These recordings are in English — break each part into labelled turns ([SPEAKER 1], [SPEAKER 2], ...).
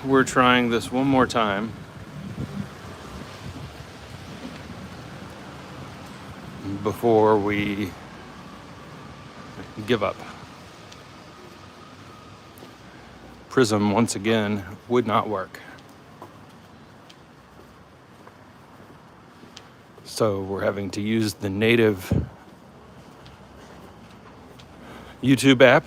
[SPEAKER 1] we're trying this one more time before we give up. Prism, once again, would not work. So we're having to use the native YouTube app.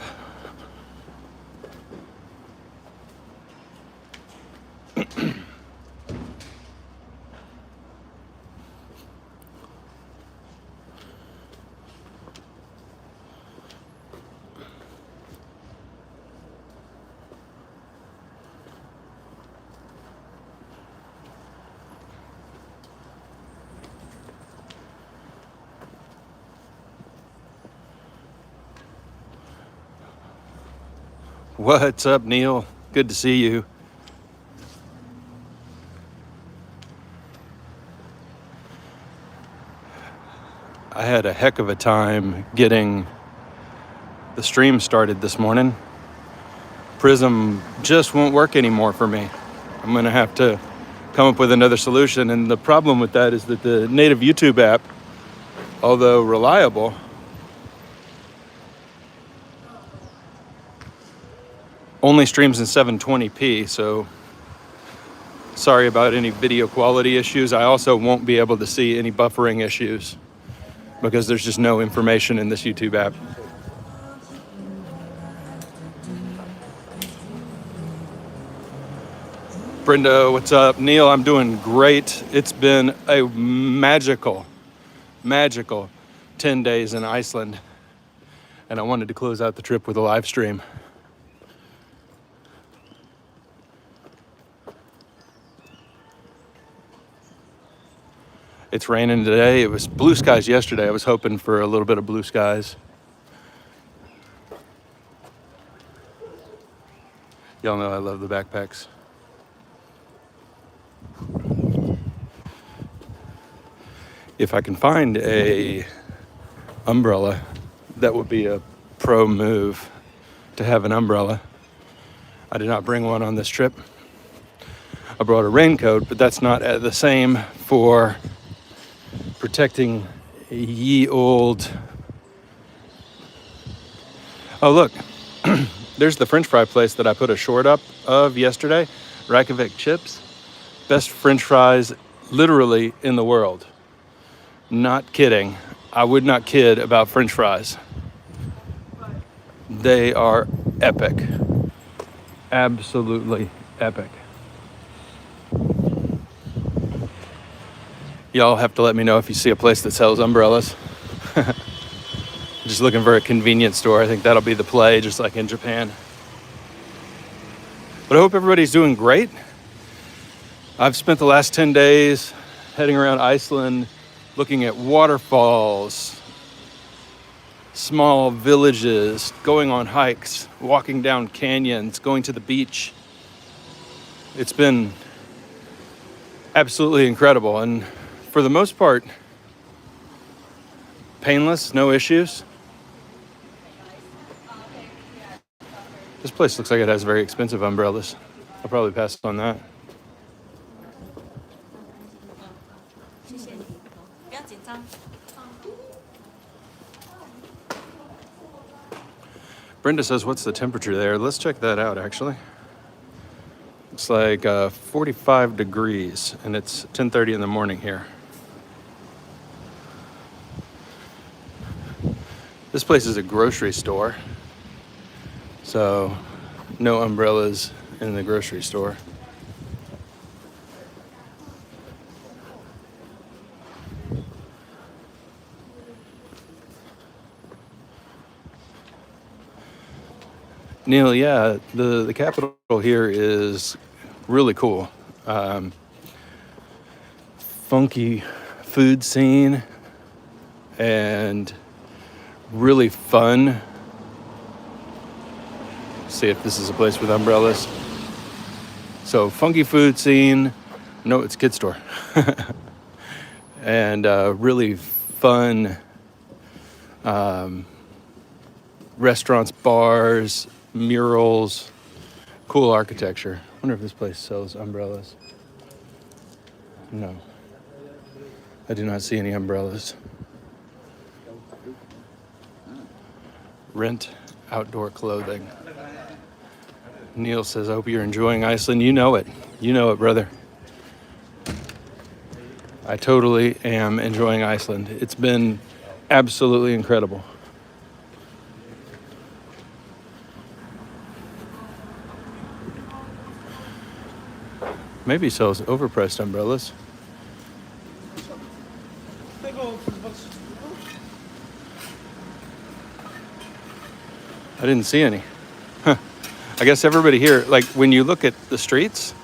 [SPEAKER 1] What's up, Neil? Good to see you. I had a heck of a time getting the stream started this morning. Prism just won't work anymore for me. I'm gonna have to come up with another solution. And the problem with that is that the native YouTube app, although reliable, only streams in 720p, so sorry about any video quality issues. I also won't be able to see any buffering issues because there's just no information in this YouTube app. Brenda, what's up? Neil, I'm doing great. It's been a magical 10 days in Iceland, and I wanted to close out the trip with a live stream. It's raining today. It was blue skies yesterday. I was hoping for a little bit of blue skies. Y'all know I love the backpacks. If I can find a umbrella, that would be a pro move to have an umbrella. I did not bring one on this trip. I brought a raincoat, but that's not the same for protecting ye old. Oh, look, there's the French fry place that I put a short up of yesterday. Reykjavík chips. Best French fries literally in the world. Not kidding. I would not kid about French fries. They are epic. Absolutely epic. Y'all have to let me know if you see a place that sells umbrellas. Just looking for a convenience store. I think that'll be the play, just like in Japan. But I hope everybody's doing great. I've spent the last 10 days heading around Iceland, looking at waterfalls, small villages, going on hikes, walking down canyons, going to the beach. It's been absolutely incredible, and for the most part, painless, no issues. This place looks like it has very expensive umbrellas. I'll probably pass on that. Brenda says, what's the temperature there? Let's check that out, actually. It's like 45 degrees, and it's 10:30 in the morning here. This place is a grocery store, so no umbrellas in the grocery store. Neil, yeah, the capital here is really cool. Funky food scene and really fun. See if this is a place with umbrellas. So funky food scene. No, it's a kid store. And really fun restaurants, bars, murals, cool architecture. wonder if this place sells umbrellas. No. I do not see any umbrellas. Rent outdoor clothing. Neil says, I hope you're enjoying Iceland. You know it. You know it, brother. I totally am enjoying Iceland. It's been absolutely incredible. Maybe he sells overpriced umbrellas. I didn't see any. Huh. I guess everybody here, like when you look at the streets,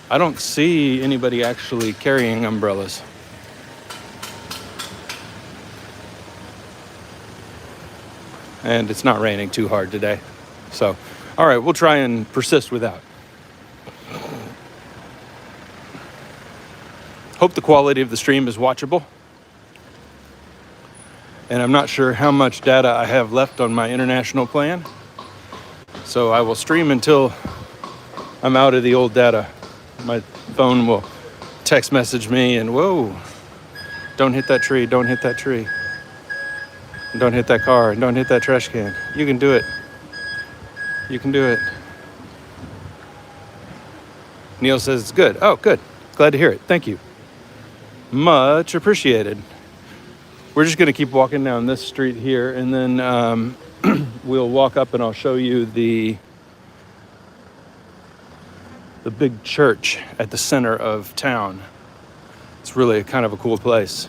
[SPEAKER 1] I don't see anybody actually carrying umbrellas. And it's not raining too hard today. So, all right, we'll try and persist without. Hope the quality of the stream is watchable. And I'm not sure how much data I have left on my international plan. So I will stream until I'm out of the old data. My phone will text message me and, whoa, don't hit that tree, don't hit that tree. Don't hit that car, don't hit that trash can. You can do it. You can do it. Neil says it's good. Oh, good. Glad to hear it. Thank you. Much appreciated. We're just going to keep walking down this street here, and then we'll walk up and I'll show you the big church at the center of town. It's really kind of a cool place.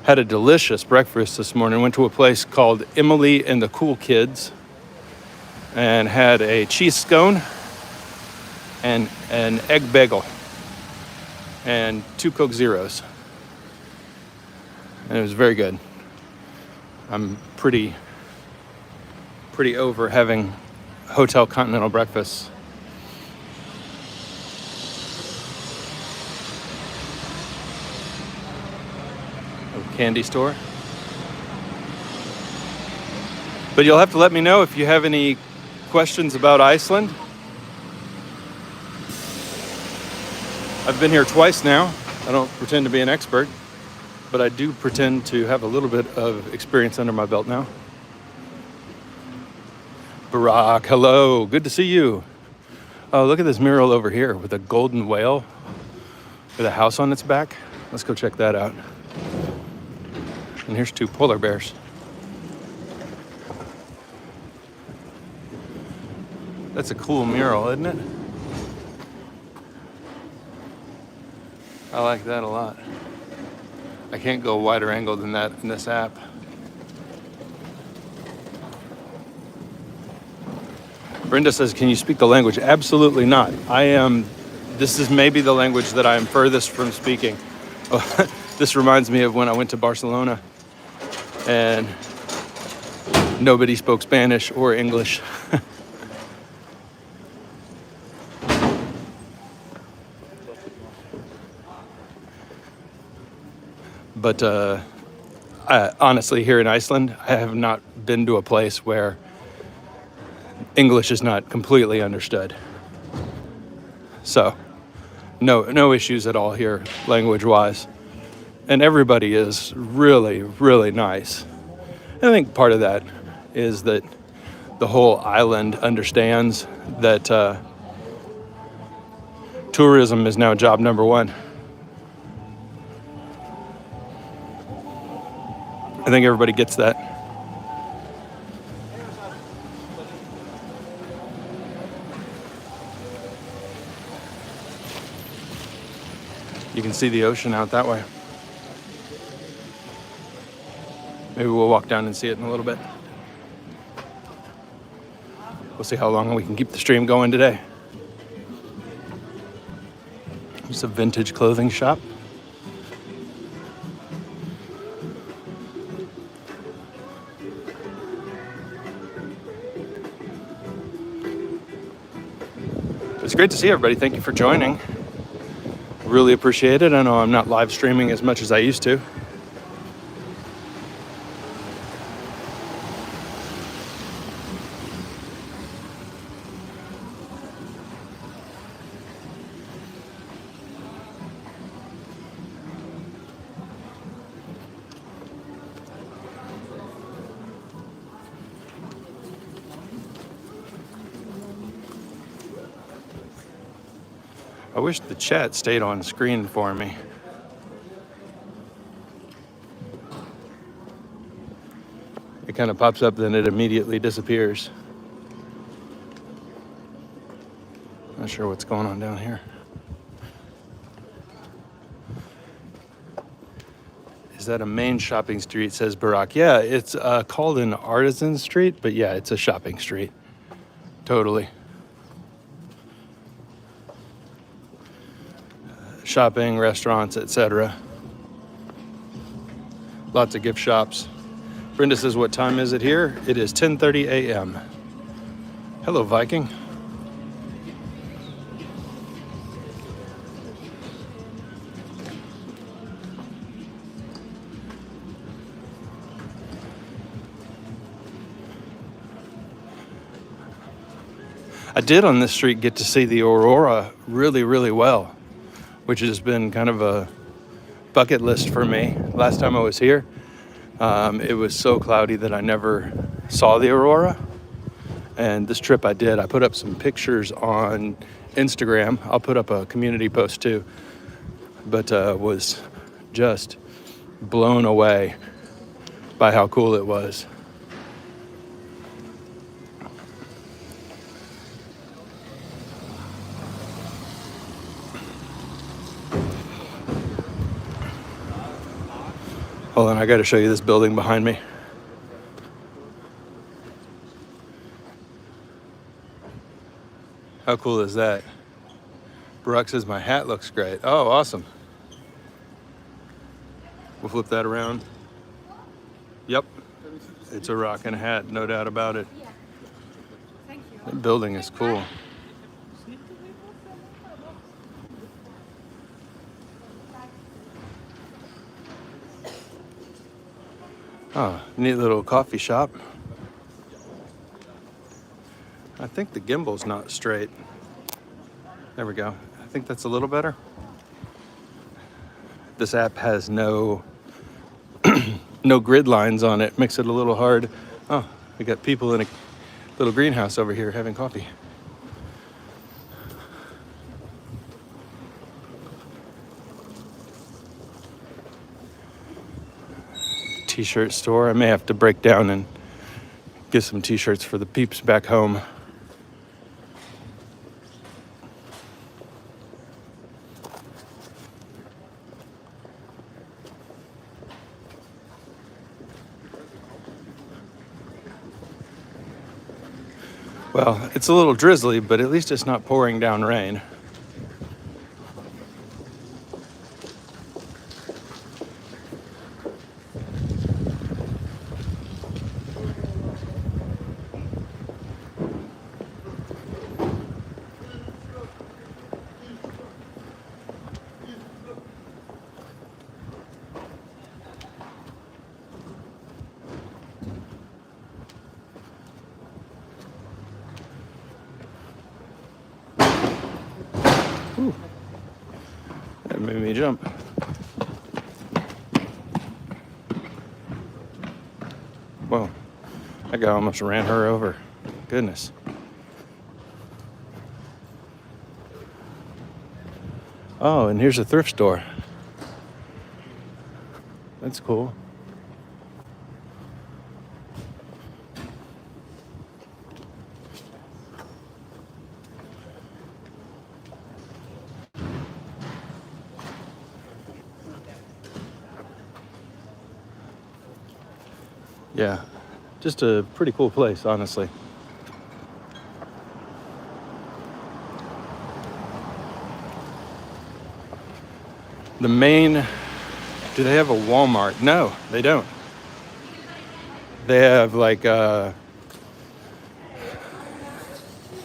[SPEAKER 1] Had a delicious breakfast this morning. Went to a place called Emily and the Cool Kids and had a cheese scone and an egg bagel and 2 Coke Zeros. And it was very good. I'm pretty over having hotel continental breakfast. A candy store. But you'll have to let me know if you have any questions about Iceland. I've been here twice now. I don't pretend to be an expert, but I do pretend to have a little bit of experience under my belt now. Barack, hello, good to see you. Oh, look at this mural over here with a golden whale with a house on its back. Let's go check that out. And here's 2 polar bears. That's a cool mural, isn't it? I like that a lot. I can't go wider angle than that in this app. Brenda says, can you speak the language? Absolutely not. This is maybe the language that I am furthest from speaking. This reminds me of when I went to Barcelona and nobody spoke Spanish or English. But honestly, here in Iceland, I have not been to a place where English is not completely understood. So, no issues at all here, language-wise. And everybody is really, really nice. And I think part of that is that the whole island understands that tourism is now job number 1. I think everybody gets that. You can see the ocean out that way. Maybe we'll walk down and see it in a little bit. We'll see how long we can keep the stream going today. It's a vintage clothing shop. It's great to see everybody. Thank you for joining. Really appreciate it. I know I'm not live streaming as much as I used to. I wish the chat stayed on screen for me. It kind of pops up, then it immediately disappears. Not sure what's going on down here. Is that a main shopping street, says Barack. Yeah, it's called an artisan street, but yeah, it's a shopping street. Totally. Shopping, restaurants, etc. Lots of gift shops. Brenda says, what time is it here? It is 10:30 a.m. Hello, Viking. I did on this street get to see the aurora really, really well, which has been kind of a bucket list for me. Last time I was here, it was so cloudy that I never saw the aurora. And this trip I did. I put up some pictures on Instagram. I'll put up a community post too. But was just blown away by how cool it was. Hold on, I got to show you this building behind me. How cool is that? Barack says my hat looks great. Oh, awesome. We'll flip that around. Yep, it's a rockin' hat, no doubt about it. That building is cool. Oh, neat little coffee shop. I think the gimbal's not straight. There we go. I think that's a little better. This app has no no grid lines on it. Makes it a little hard. Oh, we got people in a little greenhouse over here having coffee. T-shirt store. I may have to break down and get some t-shirts for the peeps back home. Well, it's a little drizzly, but at least it's not pouring down rain. Ooh, that made me jump. Whoa, that guy almost ran her over. Goodness. Oh, and here's a thrift store. That's cool. Yeah, just a pretty cool place, honestly. The main, do they have a Walmart? No, they don't. They have like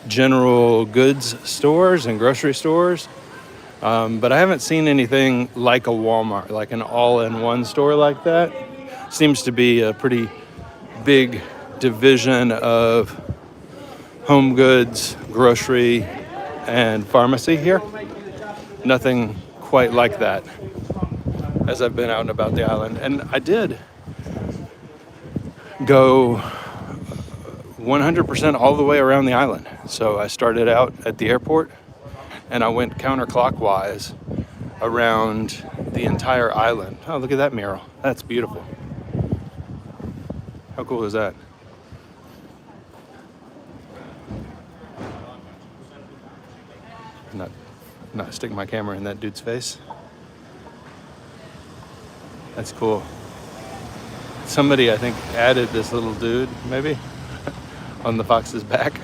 [SPEAKER 1] general goods stores and grocery stores. But I haven't seen anything like a Walmart, like an all-in-one store like that. Seems to be a pretty big division of home goods, grocery, and pharmacy here. Nothing quite like that as I've been out and about the island. And I did go 100% all the way around the island. So I started out at the airport, and I went counterclockwise around the entire island. Oh, look at that mural. That's beautiful. How cool is that? Not stick my camera in that dude's face. That's cool. Somebody, I think, added this little dude, maybe, on the fox's back.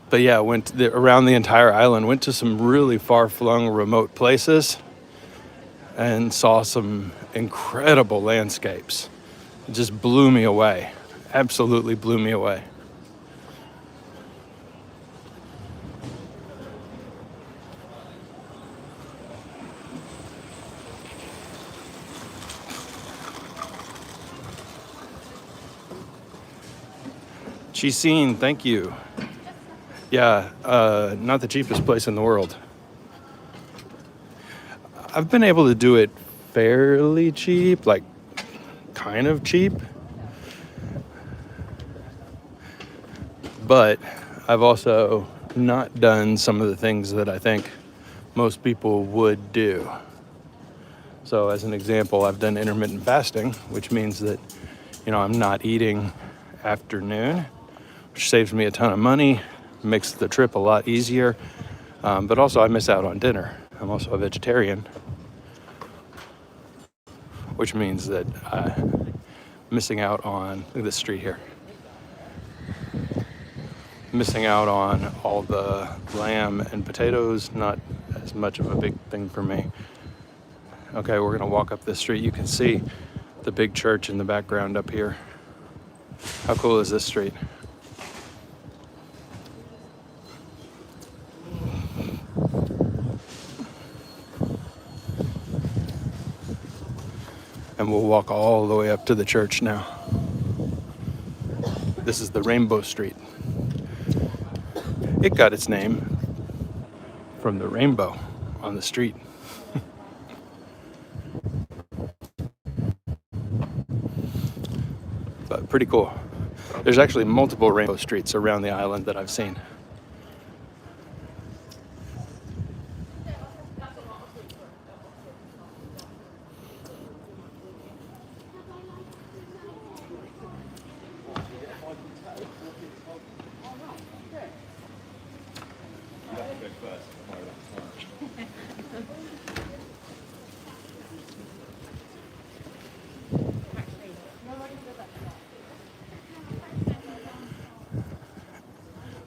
[SPEAKER 1] But yeah, went around the entire island, went to some really far-flung, remote places, and saw some incredible landscapes. It just blew me away. Absolutely blew me away. Chisin, thank you. Yeah, not the cheapest place in the world. I've been able to do it fairly cheap, like kind of cheap. But I've also not done some of the things that I think most people would do. So as an example, I've done intermittent fasting, which means that, I'm not eating after noon, which saves me a ton of money, makes the trip a lot easier. But also I miss out on dinner. I'm also a vegetarian, which means that I'm missing out on, look at this street here. Missing out on all the lamb and potatoes, not as much of a big thing for me. Okay, we're gonna walk up this street. You can see the big church in the background up here. How cool is this street? And we'll walk all the way up to the church now. This is the Rainbow Street. It got its name from the rainbow on the street. But pretty cool. There's actually multiple rainbow streets around the island that I've seen.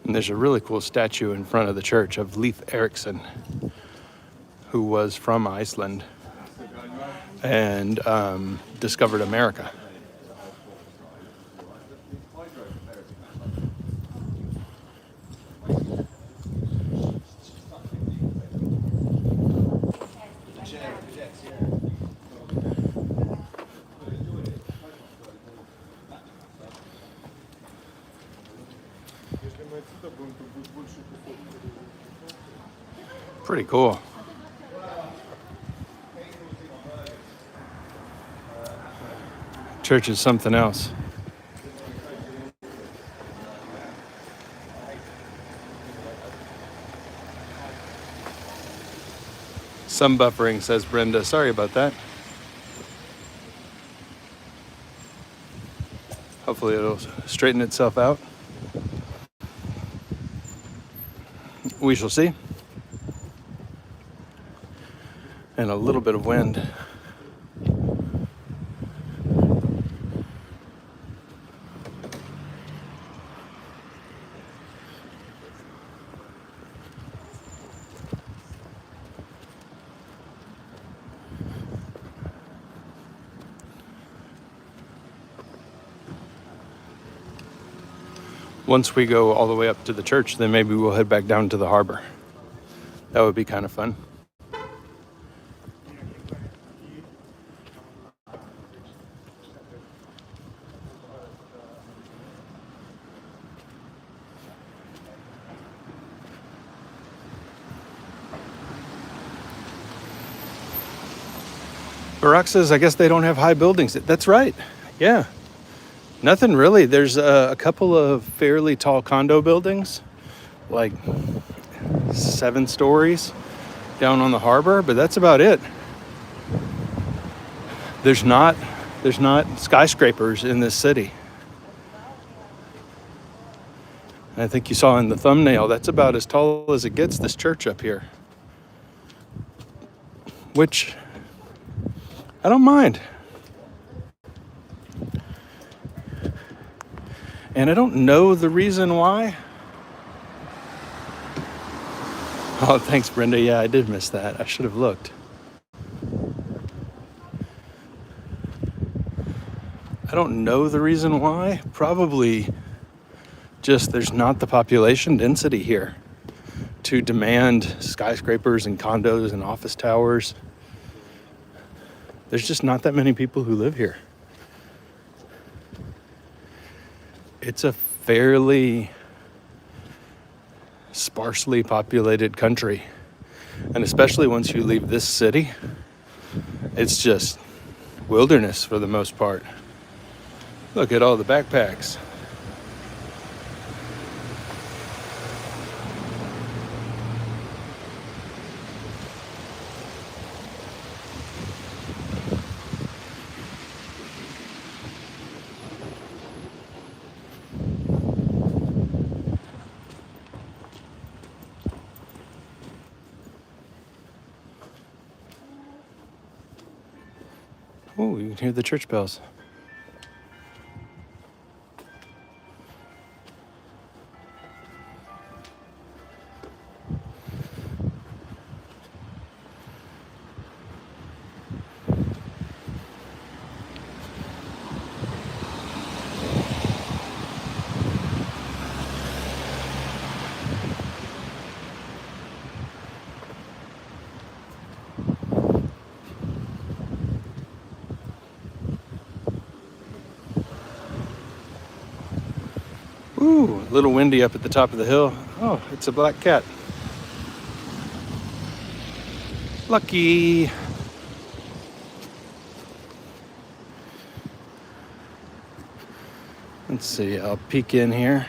[SPEAKER 1] And there's a really cool statue in front of the church of Leif Erikson, who was from Iceland and discovered America. Pretty cool. Church is something else. Some buffering, says Brenda. Sorry about that. Hopefully it'll straighten itself out. We shall see. And a little bit of wind. Once we go all the way up to the church, then maybe we'll head back down to the harbor. That would be kind of fun. Barack says, I guess they don't have high buildings. That's right. Yeah. Nothing really. There's a couple of fairly tall condo buildings, like 7 stories down on the harbor, but that's about it. There's not skyscrapers in this city. And I think you saw in the thumbnail, that's about as tall as it gets, this church up here. Which I don't mind. And I don't know the reason why. Oh, thanks, Brenda. Yeah, I did miss that. I should have looked. I don't know the reason why. Probably just there's not the population density here to demand skyscrapers and condos and office towers. There's just not that many people who live here. It's a fairly sparsely populated country. And especially once you leave this city, it's just wilderness for the most part. Look at all the backpacks. Oh, you can hear the church bells. Ooh, a little windy up at the top of the hill. Oh, it's a black cat. Lucky. Let's see, I'll peek in here.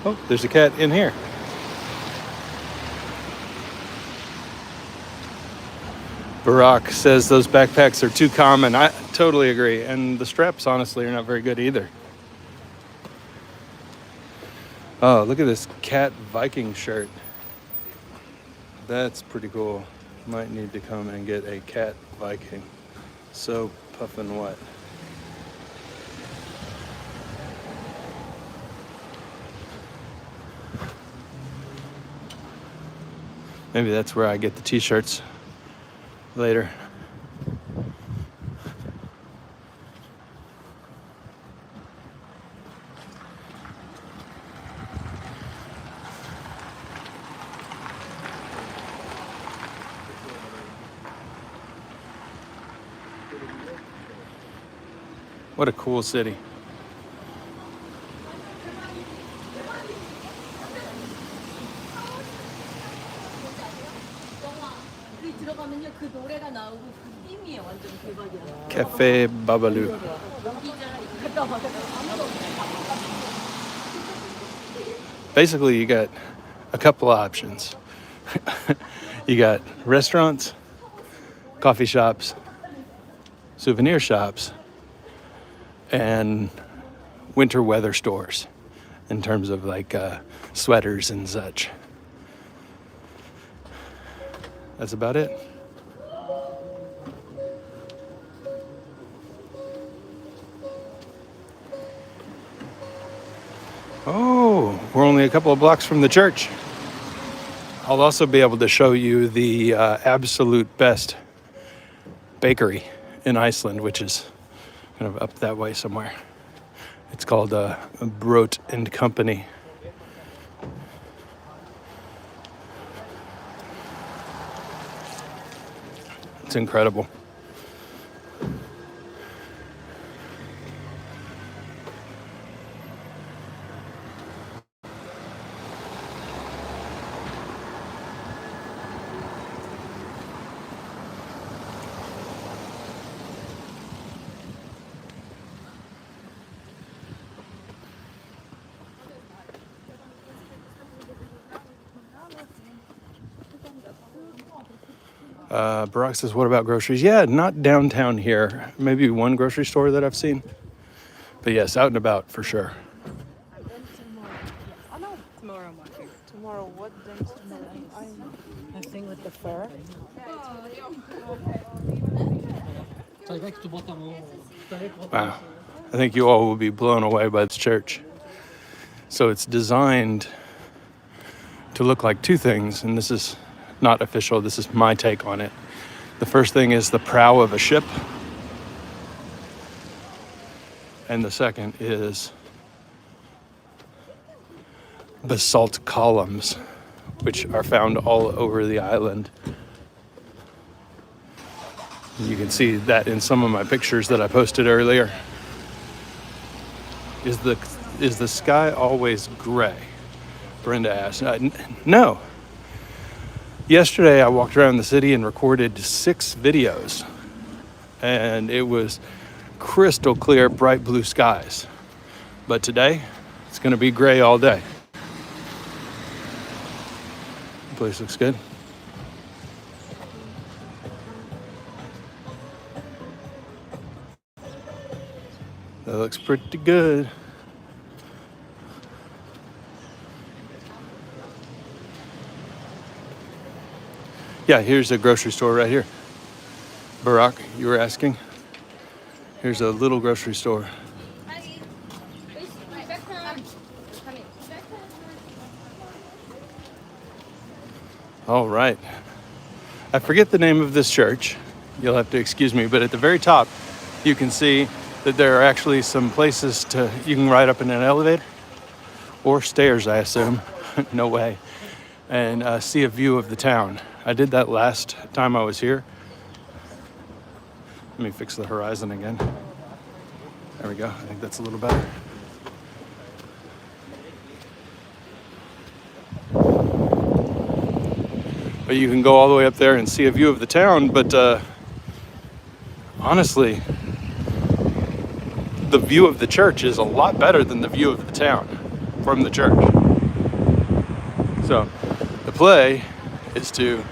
[SPEAKER 1] Oh, there's a cat in here. Barack says those backpacks are too common. I totally agree. And the straps, honestly, are not very good either. Oh, look at this cat Viking shirt. That's pretty cool. Might need to come and get a cat Viking. So puffin' wet. Maybe that's where I get the t-shirts later. What a cool city. Cafe Babalu. Basically, you got a couple of options. You got restaurants, coffee shops, souvenir shops, and winter weather stores in terms of like sweaters and such. That's about it. Oh, we're only a couple of blocks from the church. I'll also be able to show you the absolute best bakery in Iceland, which is kind of up that way somewhere. It's called Brot and Company. It's incredible. Barack says, what about groceries? Yeah, not downtown here. Maybe one grocery store that I've seen. But yes, out and about for sure.
[SPEAKER 2] Then tomorrow. Yes. Oh no, tomorrow I'm working. Tomorrow, what day is tomorrow? I think with the fair.
[SPEAKER 1] Wow. I think you all will be blown away by this church. So it's designed to look like two things, and this is not official, this is my take on it. The first thing is the prow of a ship, and the second is basalt columns, which are found all over the island. You can see that in some of my pictures that I posted earlier. Is the sky always gray? Brenda asked. No. Yesterday I walked around the city and recorded 6 videos, and it was crystal clear, bright blue skies. But today, it's going to be gray all day. The place looks good. That looks pretty good. Yeah, here's a grocery store right here. Barack, you were asking? Here's a little grocery store. All right. I forget the name of this church. You'll have to excuse me, but at the very top, you can see that there are actually some places you can ride up in an elevator or stairs, I assume. No way. And see a view of the town. I did that last time I was here. Let me fix the horizon again. There we go. I think that's a little better. But you can go all the way up there and see a view of the town, but honestly, the view of the church is a lot better than the view of the town from the church. So the play is to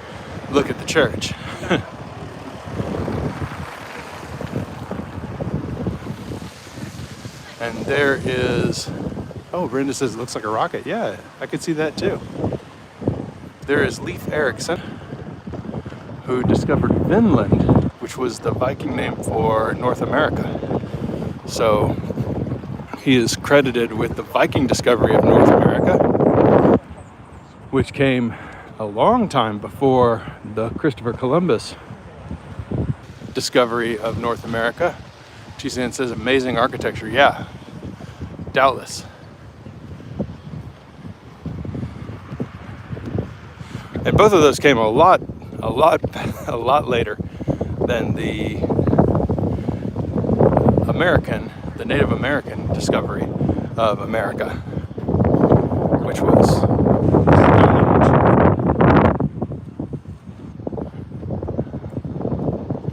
[SPEAKER 1] look at the church. And there is, oh, Brenda says it looks like a rocket. Yeah, I could see that too. There is Leif Erikson, who discovered Vinland, which was the Viking name for North America. So he is credited with the Viking discovery of North America, which came a long time before the Christopher Columbus discovery of North America. Chisan says amazing architecture. Yeah, doubtless. And both of those came a lot later than the Native American discovery of America, which was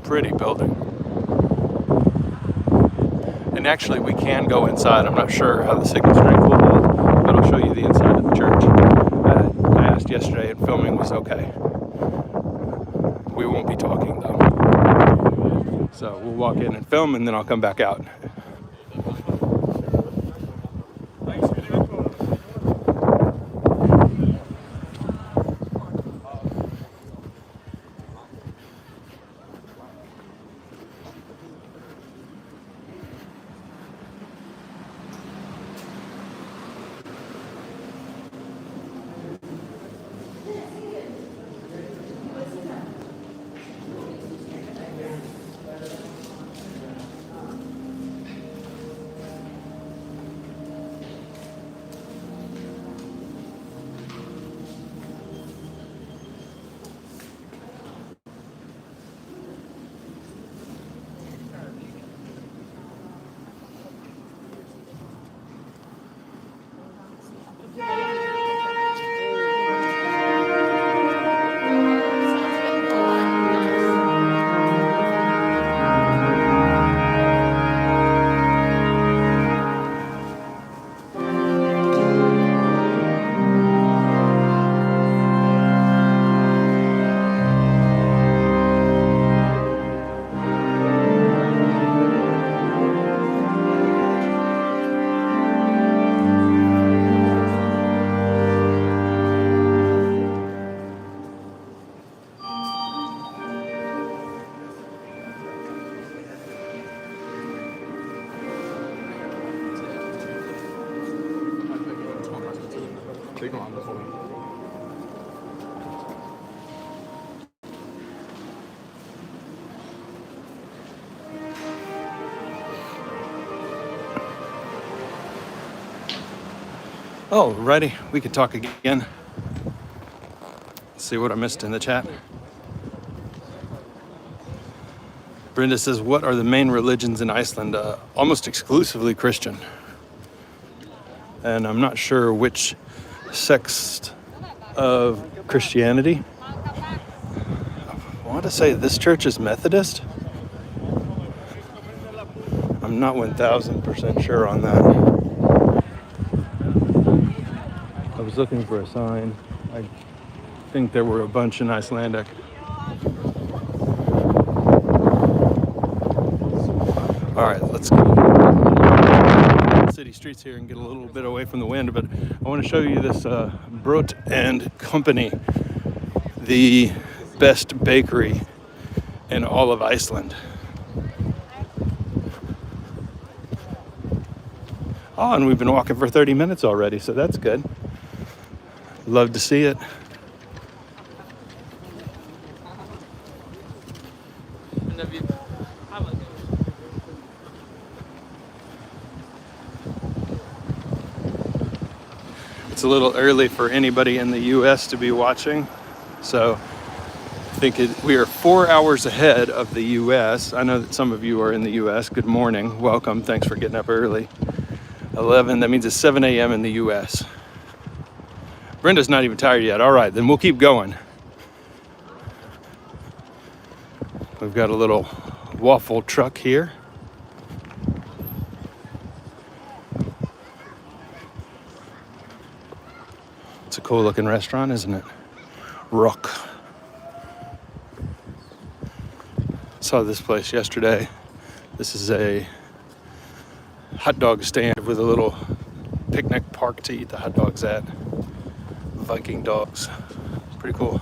[SPEAKER 1] pretty building. And actually we can go inside. I'm not sure how the signal strength will hold, but I'll show you the inside of the church. I asked yesterday and filming was okay. We won't be talking though. So we'll walk in and film and then I'll come back out. signal on this one. Alrighty, we can talk again. Let's see what I missed in the chat. Brenda says, what are the main religions in Iceland? Almost exclusively Christian. And I'm not sure which sect of Christianity. I want to say this church is Methodist. I'm not 1000% sure on that. I was looking for a sign. I think there were a bunch in Icelandic. All right, let's go city streets here and get a little bit away from the wind, but I want to show you this Brot and Company, the best bakery in all of Iceland. Oh, and we've been walking for 30 minutes already, so that's good. Love to see it. It's a little early for anybody in the US to be watching, so I think we are 4 hours ahead of the US. I know that some of you are in the US. Good morning, welcome, thanks for getting up early. 11, that means it's 7 a.m. in the US. Brenda's not even tired yet. All right, then we'll keep going. We've got a little waffle truck here. It's a cool looking restaurant, isn't it? Rock. Saw this place yesterday. This is a hot dog stand with a little picnic park to eat the hot dogs at. Viking dogs. Pretty cool.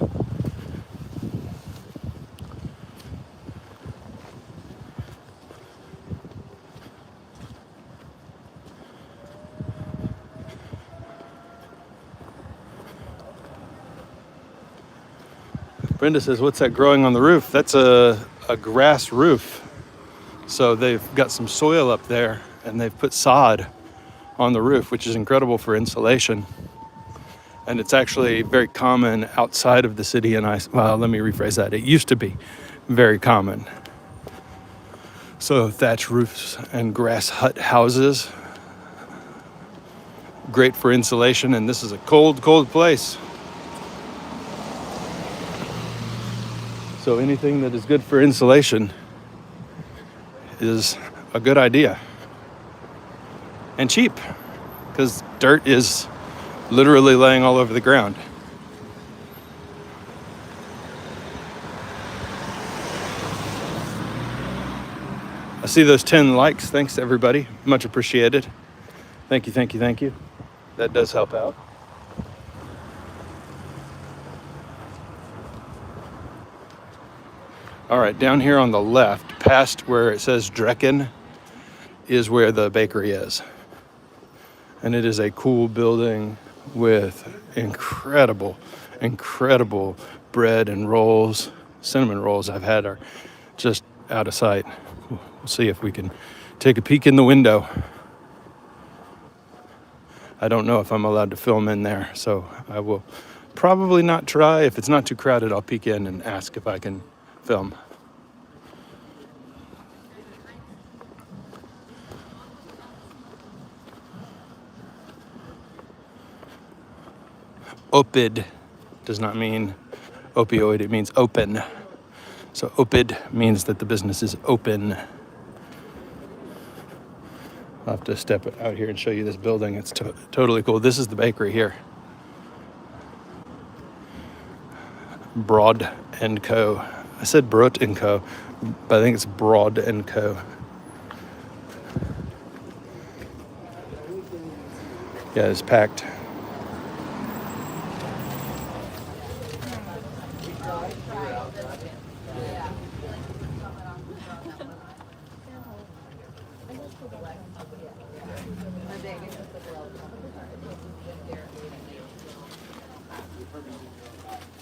[SPEAKER 1] Brenda says, what's that growing on the roof? That's a grass roof. So they've got some soil up there and they've put sod on the roof, which is incredible for insulation. And it's actually very common outside of the city in Iceland. Well, let me rephrase that. It used to be very common. So thatch roofs and grass hut houses, great for insulation. And this is a cold, cold place. So anything that is good for insulation is a good idea. And cheap, because dirt is literally laying all over the ground. I see those 10 likes. Thanks to everybody. Much appreciated. Thank you, thank you, thank you. That does help out. All right, down here on the left, past where it says Drekken, is where the bakery is. And it is a cool building with incredible, incredible bread and rolls. Cinnamon rolls I've had are just out of sight. We'll see if we can take a peek in the window. I don't know if I'm allowed to film in there, so I will probably not try. If it's not too crowded, I'll peek in and ask if I can film. Opid does not mean opioid, it means open. So opid means that the business is open. I'll have to step out here and show you this building. It's totally cool. This is the bakery here. Broad & Co. I said Brot & Co., but I think it's Broad & Co. Yeah, it's packed.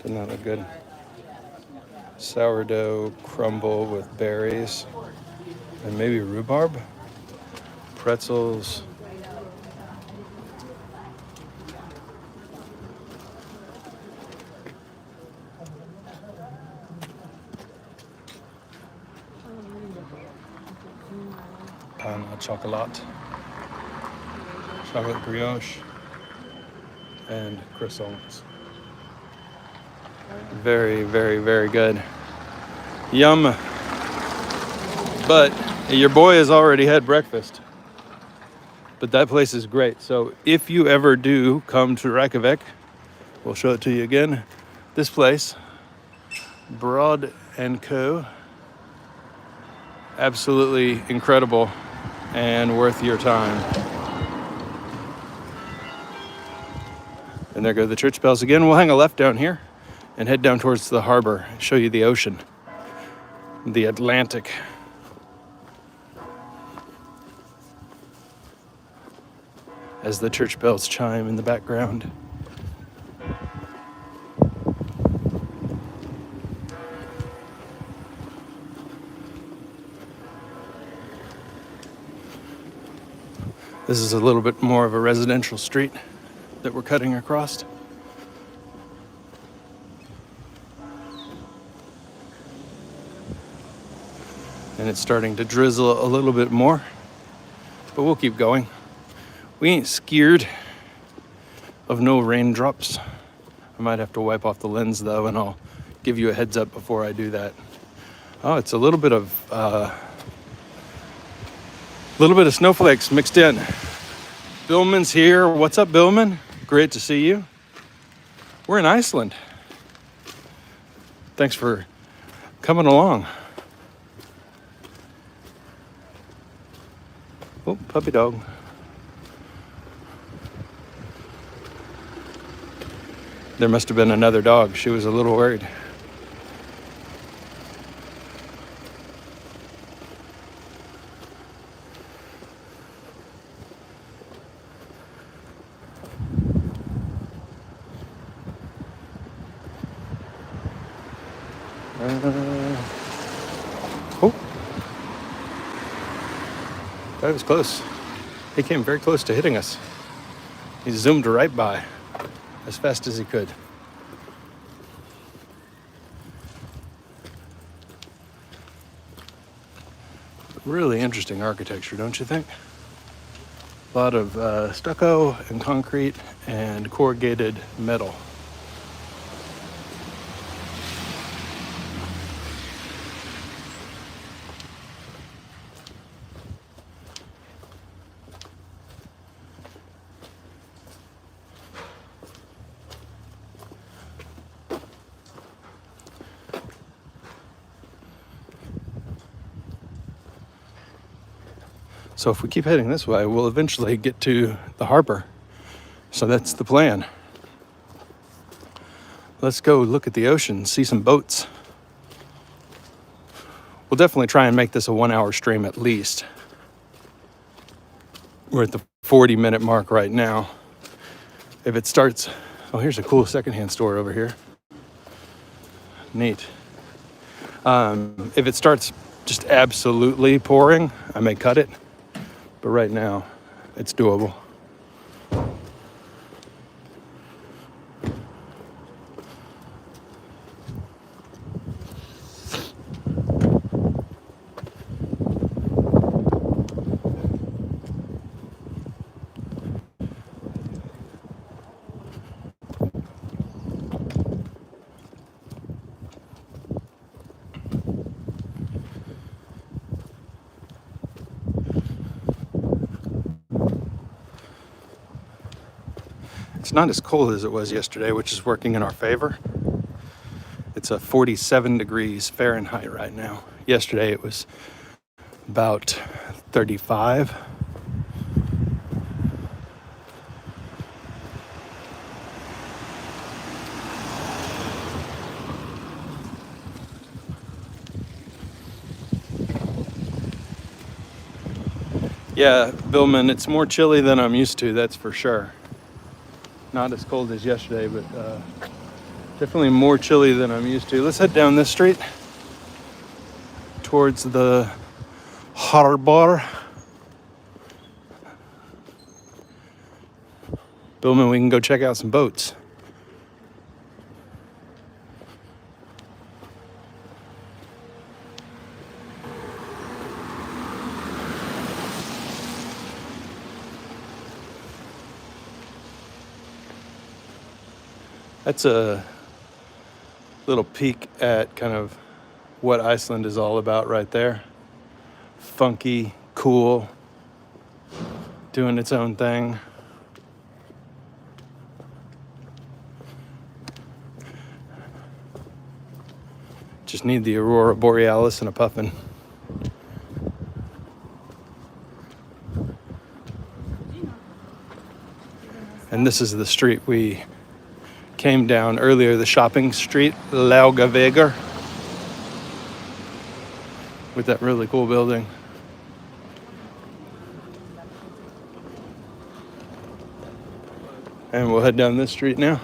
[SPEAKER 1] Doesn't that look good? Sourdough crumble with berries and maybe rhubarb. Pretzels. Pain au chocolat. Chocolate brioche. And croissants. Very, very, very good. Yum. But your boy has already had breakfast. But that place is great. So if you ever do come to Reykjavík, we'll show it to you again. This place, Broad & Co. Absolutely incredible and worth your time. And there go the church bells again. We'll hang a left down here and head down towards the harbor, show you the ocean, the Atlantic. As the church bells chime in the background. This is a little bit more of a residential street that we're cutting across. And it's starting to drizzle a little bit more, but we'll keep going. We ain't scared of no raindrops. I might have to wipe off the lens though, and I'll give you a heads up before I do that. Oh, it's a little bit of snowflakes mixed in. Billman's here. What's up, Billman? Great to see you. We're in Iceland. Thanks for coming along. Oh, puppy dog. There must have been another dog. She was a little worried. Oh, that was close. He came very close to hitting us. He zoomed right by as fast as he could. Really interesting architecture, don't you think? A lot of stucco and concrete and corrugated metal. So if we keep heading this way, we'll eventually get to the harbor. So that's the plan. Let's go look at the ocean, see some boats. We'll definitely try and make this a 1 hour stream at least. We're at the 40-minute mark right now. If it starts, oh, here's a cool secondhand store over here. Neat. If it starts just absolutely pouring, I may cut it. But right now, it's doable. It's not as cold as it was yesterday, which is working in our favor. It's 47 degrees Fahrenheit right now. Yesterday it was about 35. Yeah, Billman, it's more chilly than I'm used to, that's for sure. Not as cold as yesterday, but definitely more chilly than I'm used to. Let's head down this street towards the harbor. Billman, we can go check out some boats. That's a little peek at kind of what Iceland is all about right there. Funky, cool, doing its own thing. Just need the Aurora Borealis and a puffin. And this is the street we came down earlier, the shopping street, Laugavegur, with that really cool building. And we'll head down this street now.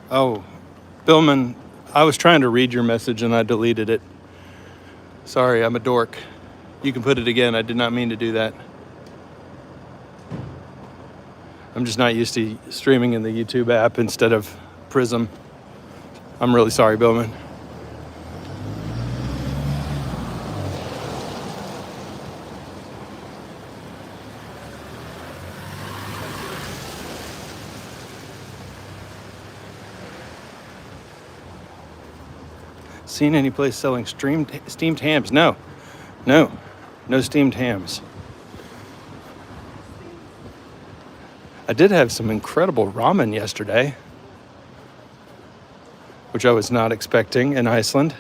[SPEAKER 1] Oh, Billman, I was trying to read your message and I deleted it. Sorry, I'm a dork. You can put it again. I did not mean to do that. I'm just not used to streaming in the YouTube app instead of Prism. I'm really sorry, Billman. Seen any place selling steamed hams? No steamed hams. I did have some incredible ramen yesterday, which I was not expecting in Iceland.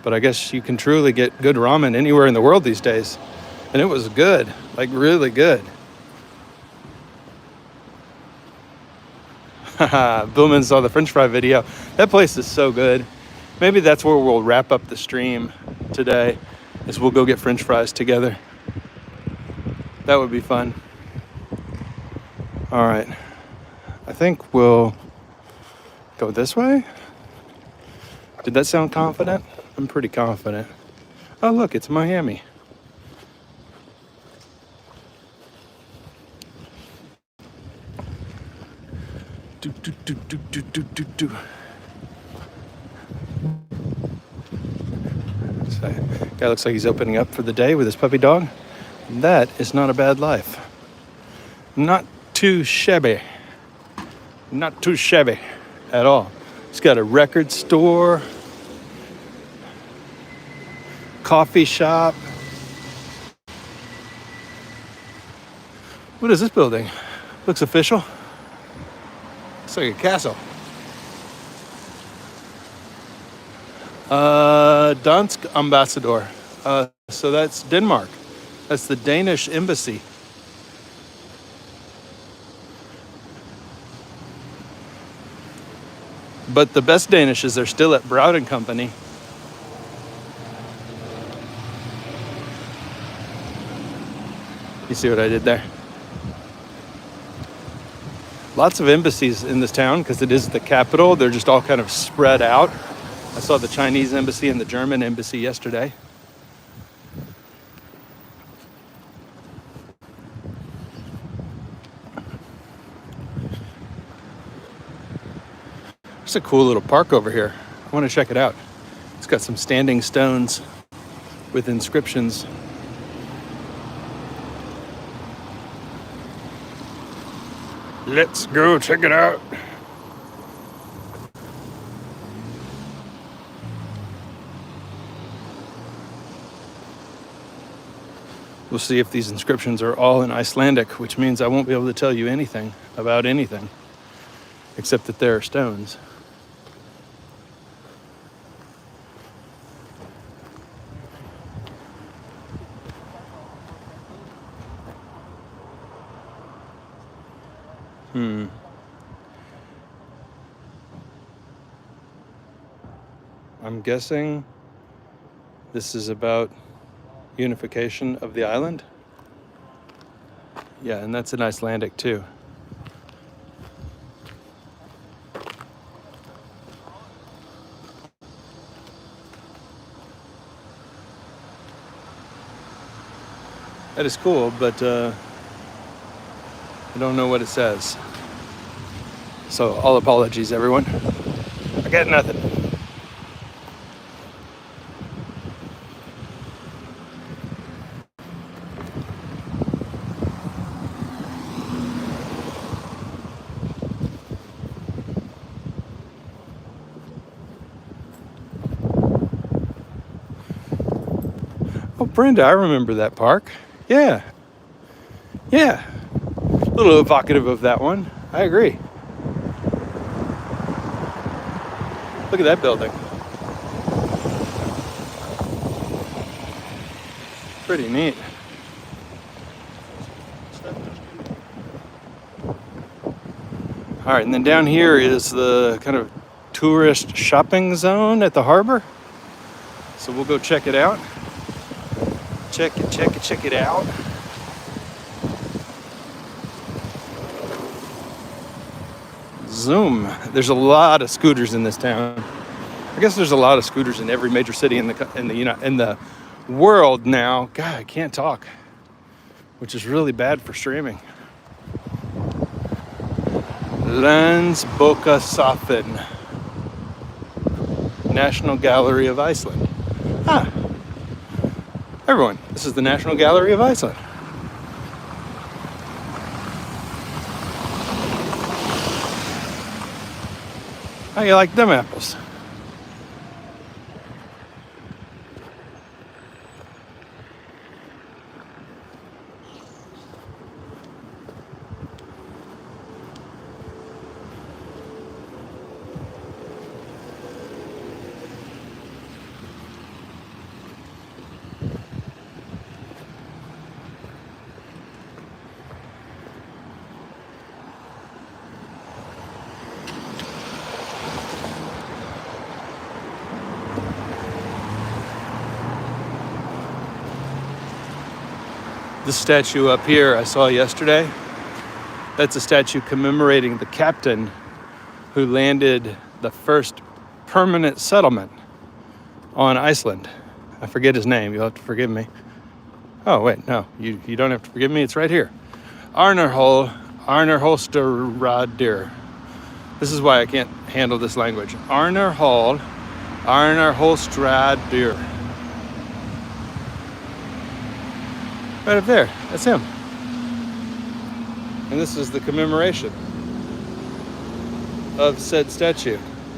[SPEAKER 1] But I guess you can truly get good ramen anywhere in the world these days. And it was good, like really good. Haha, Billman saw the French fry video. That place is so good. Maybe that's where we'll wrap up the stream today, is we'll go get French fries together. That would be fun. All right, I think we'll go this way. Did that sound confident? I'm pretty confident. Oh, look, it's Miami. So, guy looks like he's opening up for the day with his puppy dog. That is not a bad life. Not too shabby. Not too shabby at all. He's got a record store, coffee shop. What is this building? Looks official. Looks like a castle. Dansk ambassador. So that's Denmark. That's the Danish embassy. But the best Danishes are still at Browden Company. You see what I did there? Lots of embassies in this town because it is the capital. They're just all kind of spread out. I saw the Chinese embassy and the German embassy yesterday. There's a cool little park over here. I want to check it out. It's got some standing stones with inscriptions. Let's go check it out. We'll see if these inscriptions are all in Icelandic, which means I won't be able to tell you anything about anything, except that there are stones. Hmm. I'm guessing this is about unification of the island. Yeah, and that's in Icelandic too. That is cool, but I don't know what it says. So all apologies, everyone. I got nothing. Oh, Brenda, I remember that park. Yeah. Yeah. A little evocative of that one. I agree. Look at that building. Pretty neat. All right, and then down here is the kind of tourist shopping zone at the harbor. So we'll go check it out. Check it out. Zoom. There's a lot of scooters in this town. I guess there's a lot of scooters in every major city in the world now. God, I can't talk, which is really bad for streaming. Landsbókasafn, National Gallery of Iceland. Ah, everyone, this is the National Gallery of Iceland. How you like them apples? This statue up here I saw yesterday, that's a statue commemorating the captain who landed the first permanent settlement on Iceland. I forget his name, you'll have to forgive me. Oh wait, no, you don't have to forgive me, it's right here. Arnarholstaradir. This is why I can't handle this language. Arnarholstaradir. Right up there, that's him. And this is the commemoration of said statue.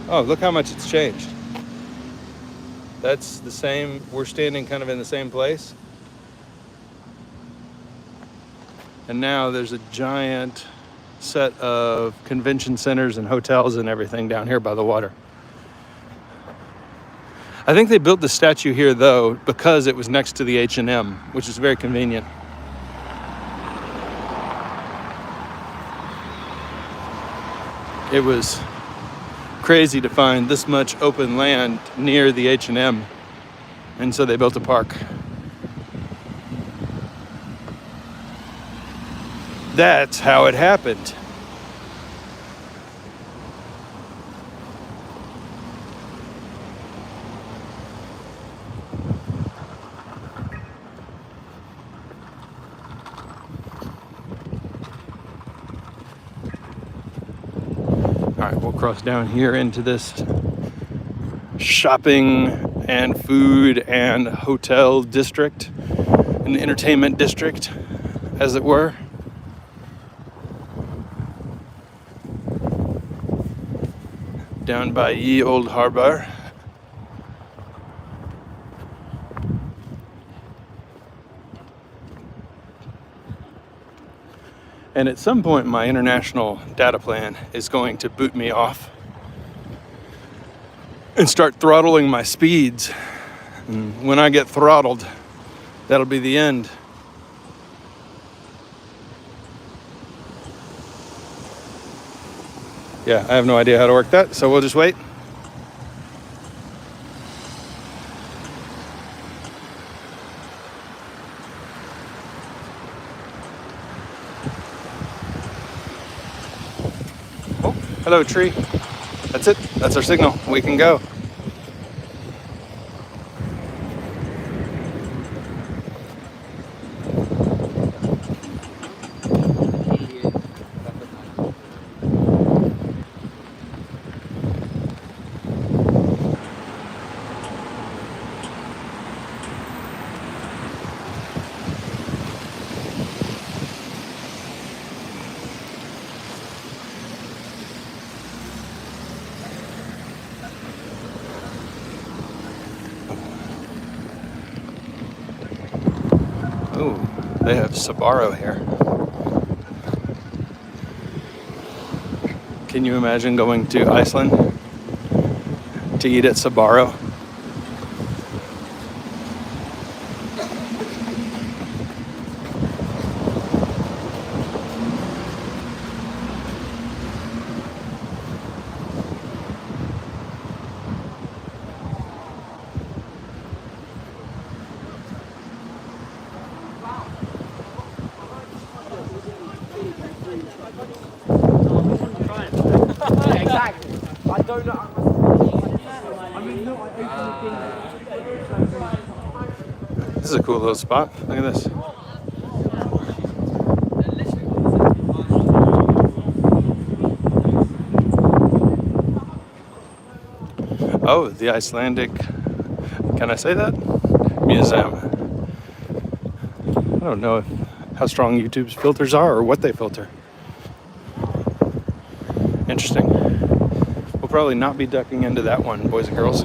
[SPEAKER 1] Oh, look how much it's changed. That's the same, we're standing kind of in the same place. And now there's a giant set of convention centers and hotels and everything down here by the water. I think they built the statue here though because it was next to the H&M, which is very convenient. It was crazy to find this much open land near the H&M, and so they built a park. That's how it happened. All right, we'll cross down here into this shopping and food and hotel district, an entertainment district, as it were. Down by Ye Old Harbor. And at some point, my international data plan is going to boot me off and start throttling my speeds. And when I get throttled, that'll be the end. Yeah, I have no idea how to work that, so we'll just wait. Oh, hello, tree. That's it. That's our signal. We can go. Oh, they have Sbarro here. Can you imagine going to Iceland to eat at Sbarro?
[SPEAKER 3] Exactly. I don't know.
[SPEAKER 1] This is a cool little spot. Look at this. Oh, the Icelandic, can I say that? Museum. I don't know how strong YouTube's filters are or what they filter. Interesting. We'll probably not be ducking into that one, boys and girls.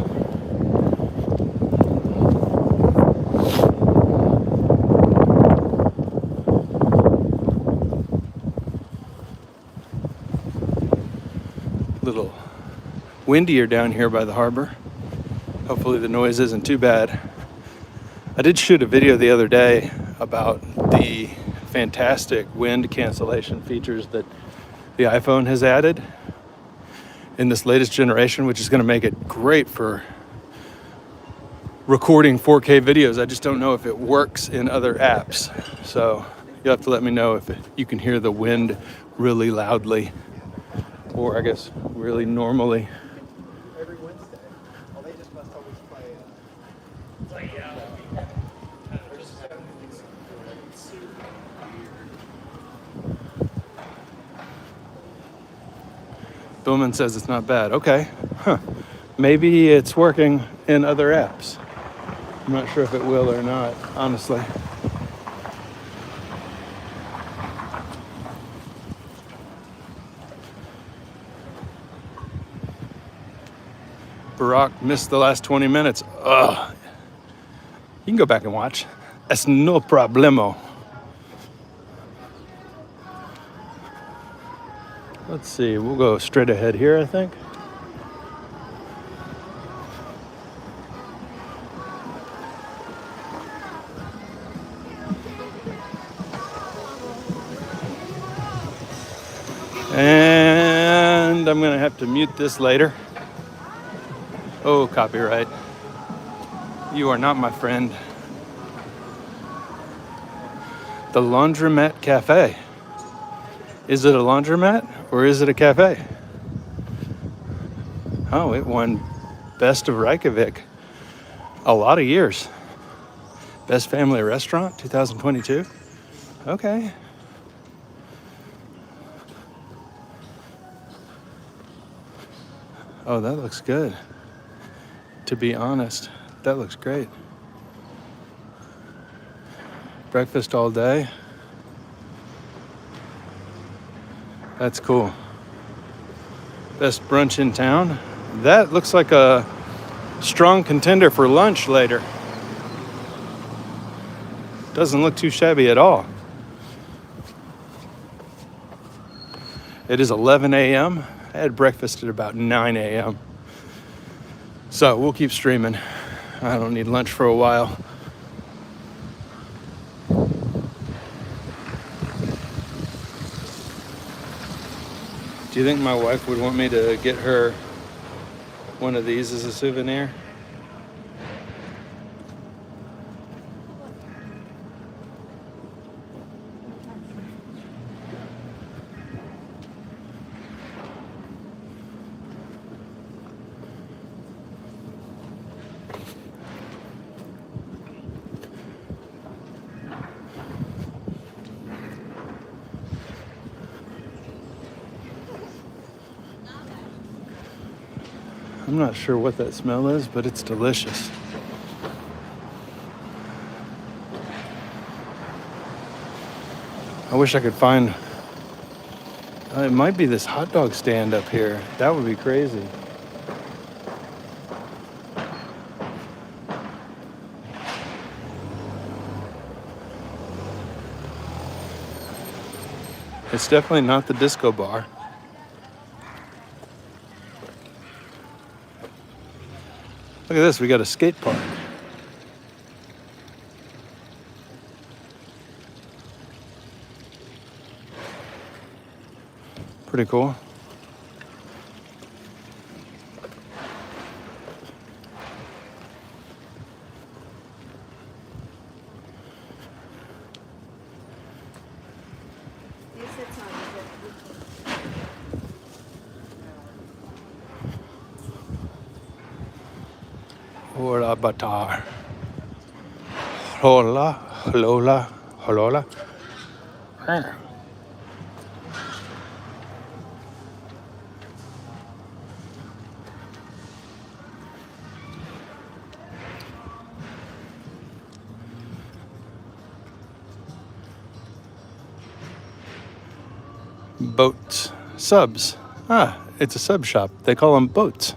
[SPEAKER 1] Little windier down here by the harbor. Hopefully the noise isn't too bad. I did shoot a video the other day about the fantastic wind cancellation features that the iPhone has added in this latest generation, which is going to make it great for recording 4K videos. I just don't know if it works in other apps. So you'll have to let me know if you can hear the wind really loudly, or I guess really normally.
[SPEAKER 3] Every Wednesday. Well, they just must always play.
[SPEAKER 1] Billman says it's not bad. Okay. Huh. Maybe it's working in other apps. I'm not sure if it will or not, honestly. Barack missed the last 20 minutes. Ugh. You can go back and watch. Es no problemo. Let's see, we'll go straight ahead here, I think. And I'm gonna have to mute this later. Oh, copyright. You are not my friend. The Laundromat Cafe. Is it a laundromat or is it a cafe? Oh, it won Best of Reykjavík a lot of years. Best Family Restaurant, 2022. Okay. Oh, that looks good. To be honest, that looks great. Breakfast all day. That's cool. Best brunch in town. That looks like a strong contender for lunch later. Doesn't look too shabby at all. It is 11 a.m. I had breakfast at about 9 a.m. So we'll keep streaming. I don't need lunch for a while. Do you think my wife would want me to get her one of these as a souvenir? I'm not sure what that smell is, but it's delicious. I wish I could find... it might be this hot dog stand up here. That would be crazy. It's definitely not the disco bar. Look at this, we got a skate park. Pretty cool. Hola Batar. Hola, hola, hola. Boats. Subs. Ah, it's a sub shop. They call them boats.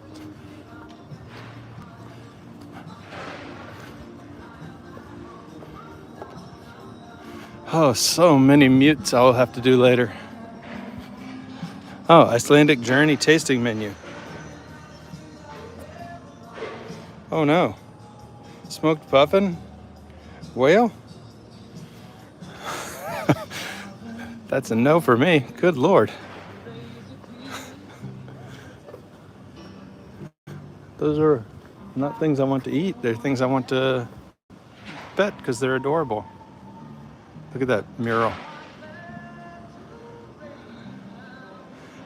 [SPEAKER 1] Oh, so many mutes I will have to do later. Oh, Icelandic Journey tasting menu. Oh no. Smoked puffin? Whale? That's a no for me. Good Lord. Those are not things I want to eat. They're things I want to pet because they're adorable. Look at that mural.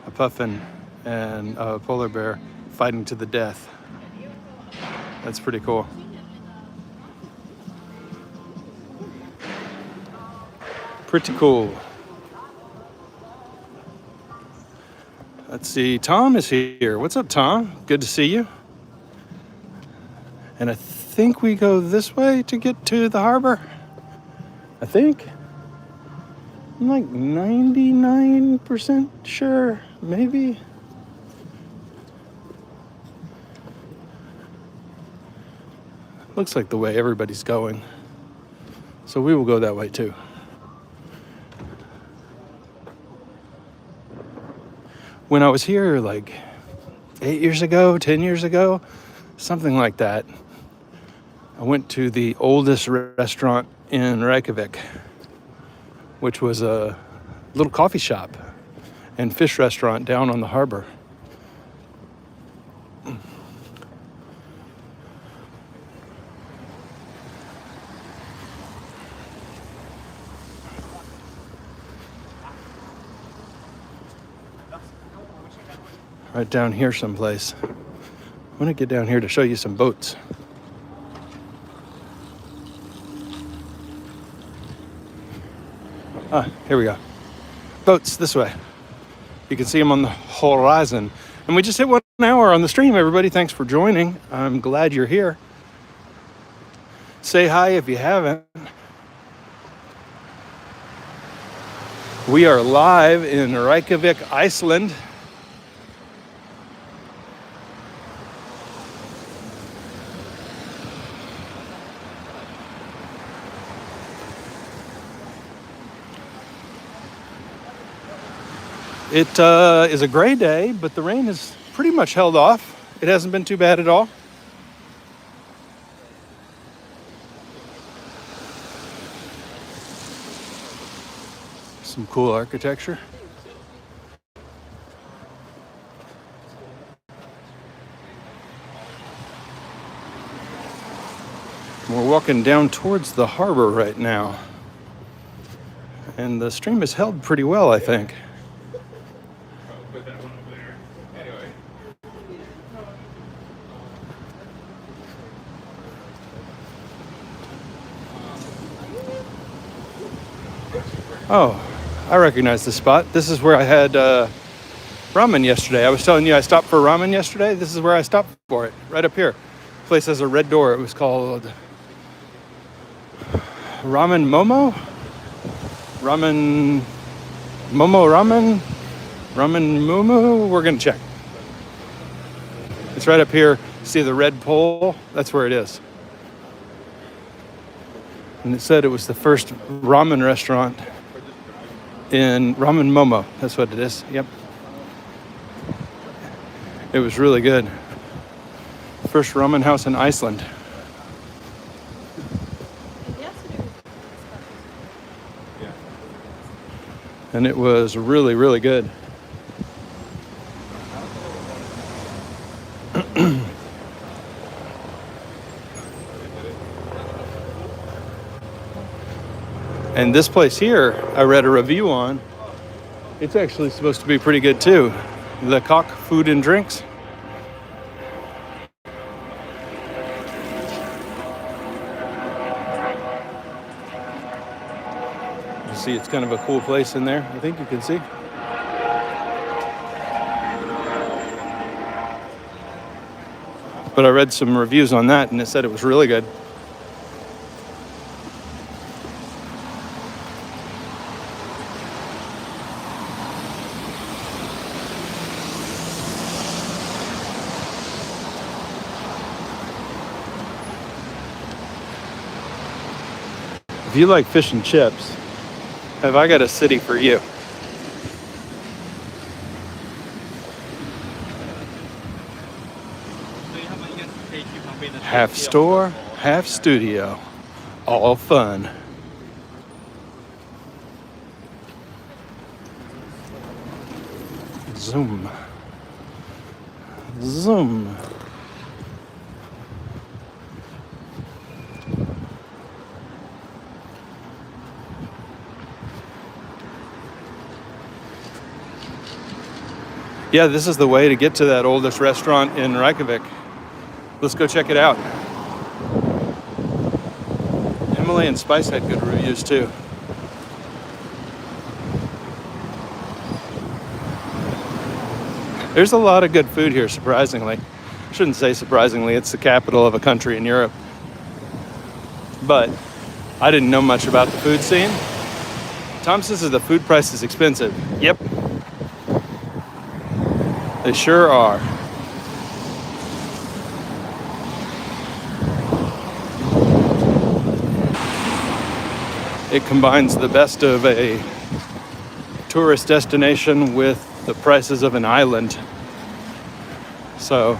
[SPEAKER 1] A puffin and a polar bear fighting to the death. That's pretty cool. Pretty cool. Let's see, Tom is here. What's up, Tom? Good to see you. And I think we go this way to get to the harbor. I think. I'm like 99% sure, maybe. Looks like the way everybody's going. So we will go that way too. When I was here like 8 years ago, 10 years ago, something like that, I went to the oldest restaurant in Reykjavík, which was a little coffee shop and fish restaurant down on the harbor. Right down here someplace. I want to get down here to show you some boats. Ah, here we go. Boats this way. You can see them on the horizon. And we just hit 1 hour on the stream, everybody. Thanks for joining. I'm glad you're here. Say hi if you haven't. We are live in Reykjavík, Iceland. It is a gray day, but the rain has pretty much held off. It hasn't been too bad at all. Some cool architecture. walking down towards the harbor right now. And the stream is held pretty well, I think.
[SPEAKER 4] Put that one over there. Anyway.
[SPEAKER 1] Oh, I recognize this spot. This is where I had ramen yesterday. I was telling you I stopped for ramen yesterday. This is where I stopped for it, right up here. The place has a red door. It was called Ramen Momo? Ramen Momo Ramen? Ramen Momo? We're going to check. It's right up here. See the red pole? That's where it is. And it said it was the first ramen restaurant in Ramen Momo. That's what it is. Yep. It was really good. First ramen house in Iceland. And it was really, really good. And this place here, I read a review on. It's actually supposed to be pretty good too. Le Coq Food and Drinks. You see, it's kind of a cool place in there. I think you can see. But I read some reviews on that and it said it was really good. If you like fish and chips, have I got a city for you? Half store, half studio, all fun. Zoom. Zoom. Yeah, this is the way to get to that oldest restaurant in Reykjavík. Let's go check it out. Emily and Spice had good reviews too. There's a lot of good food here, surprisingly. I shouldn't say surprisingly, it's the capital of a country in Europe. But I didn't know much about the food scene. Tom says that the food price is expensive. Yep. They sure are. It combines the best of a tourist destination with the prices of an island. So,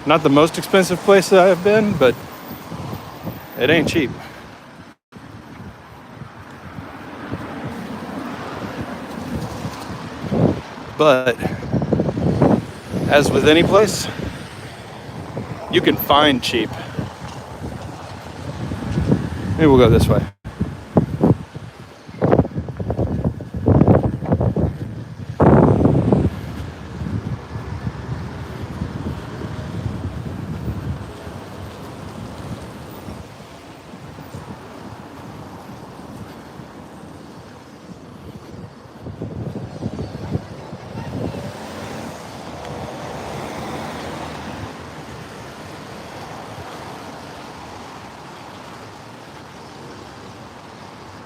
[SPEAKER 1] not the most expensive place that I've been, but it ain't cheap. But as with any place, you can find cheap. Maybe we'll go this way.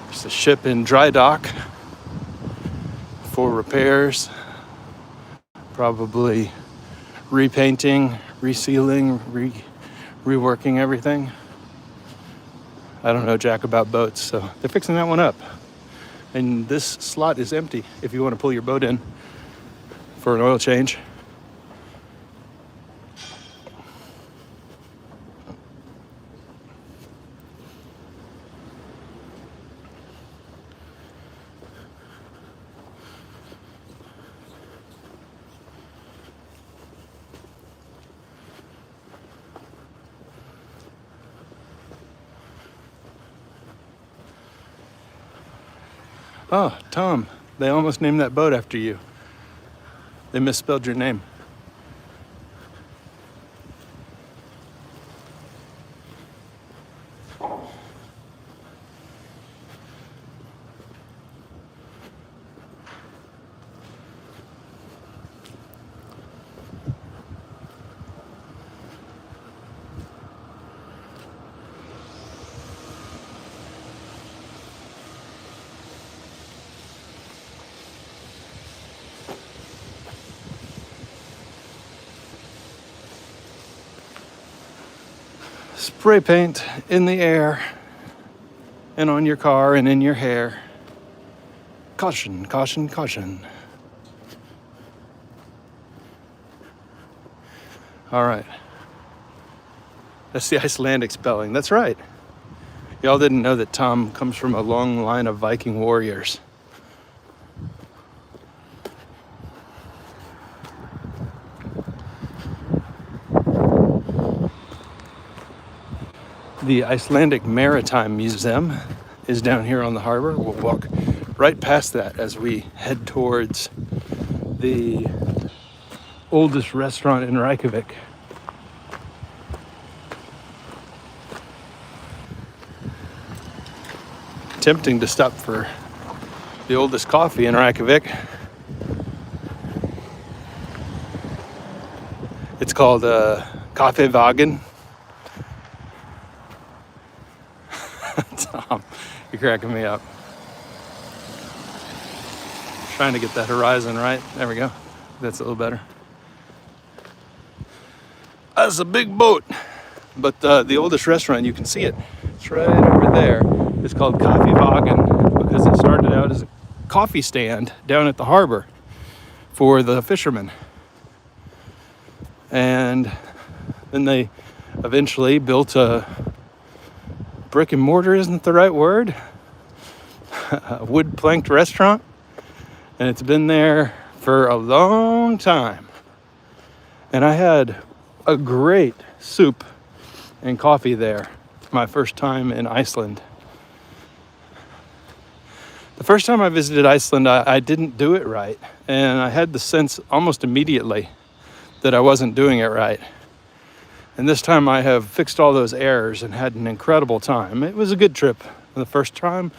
[SPEAKER 1] There's a ship in dry dock for repairs, probably repainting, resealing, reworking everything. I don't know jack about boats, so they're fixing that one up. And this slot is empty if you want to pull your boat in for an oil change. Oh, Tom, they almost named that boat after you. They misspelled your name. Spray paint in the air and on your car and in your hair. Caution, caution, caution. All right. That's the Icelandic spelling. That's right. Y'all didn't know that Tom comes from a long line of Viking warriors. The Icelandic Maritime Museum is down here on the harbor. We'll walk right past that as we head towards the oldest restaurant in Reykjavík. Tempting to stop for the oldest coffee in Reykjavík. It's called Kaffewagen. Tom, you're cracking me up. Trying to get that horizon right. There we go. That's a little better. That's a big boat. But the oldest restaurant, you can see it. It's right over there. It's called Kaffewagen because it started out as a coffee stand down at the harbor for the fishermen. And then they eventually built a brick and mortar, isn't the right word, a wood planked restaurant, and it's been there for a long time. And I had a great soup and coffee there my first time in Iceland. The first time I visited Iceland, I didn't do it right, and I had the sense almost immediately that I wasn't doing it right. And this time I have fixed all those errors and had an incredible time. It was a good trip the first time.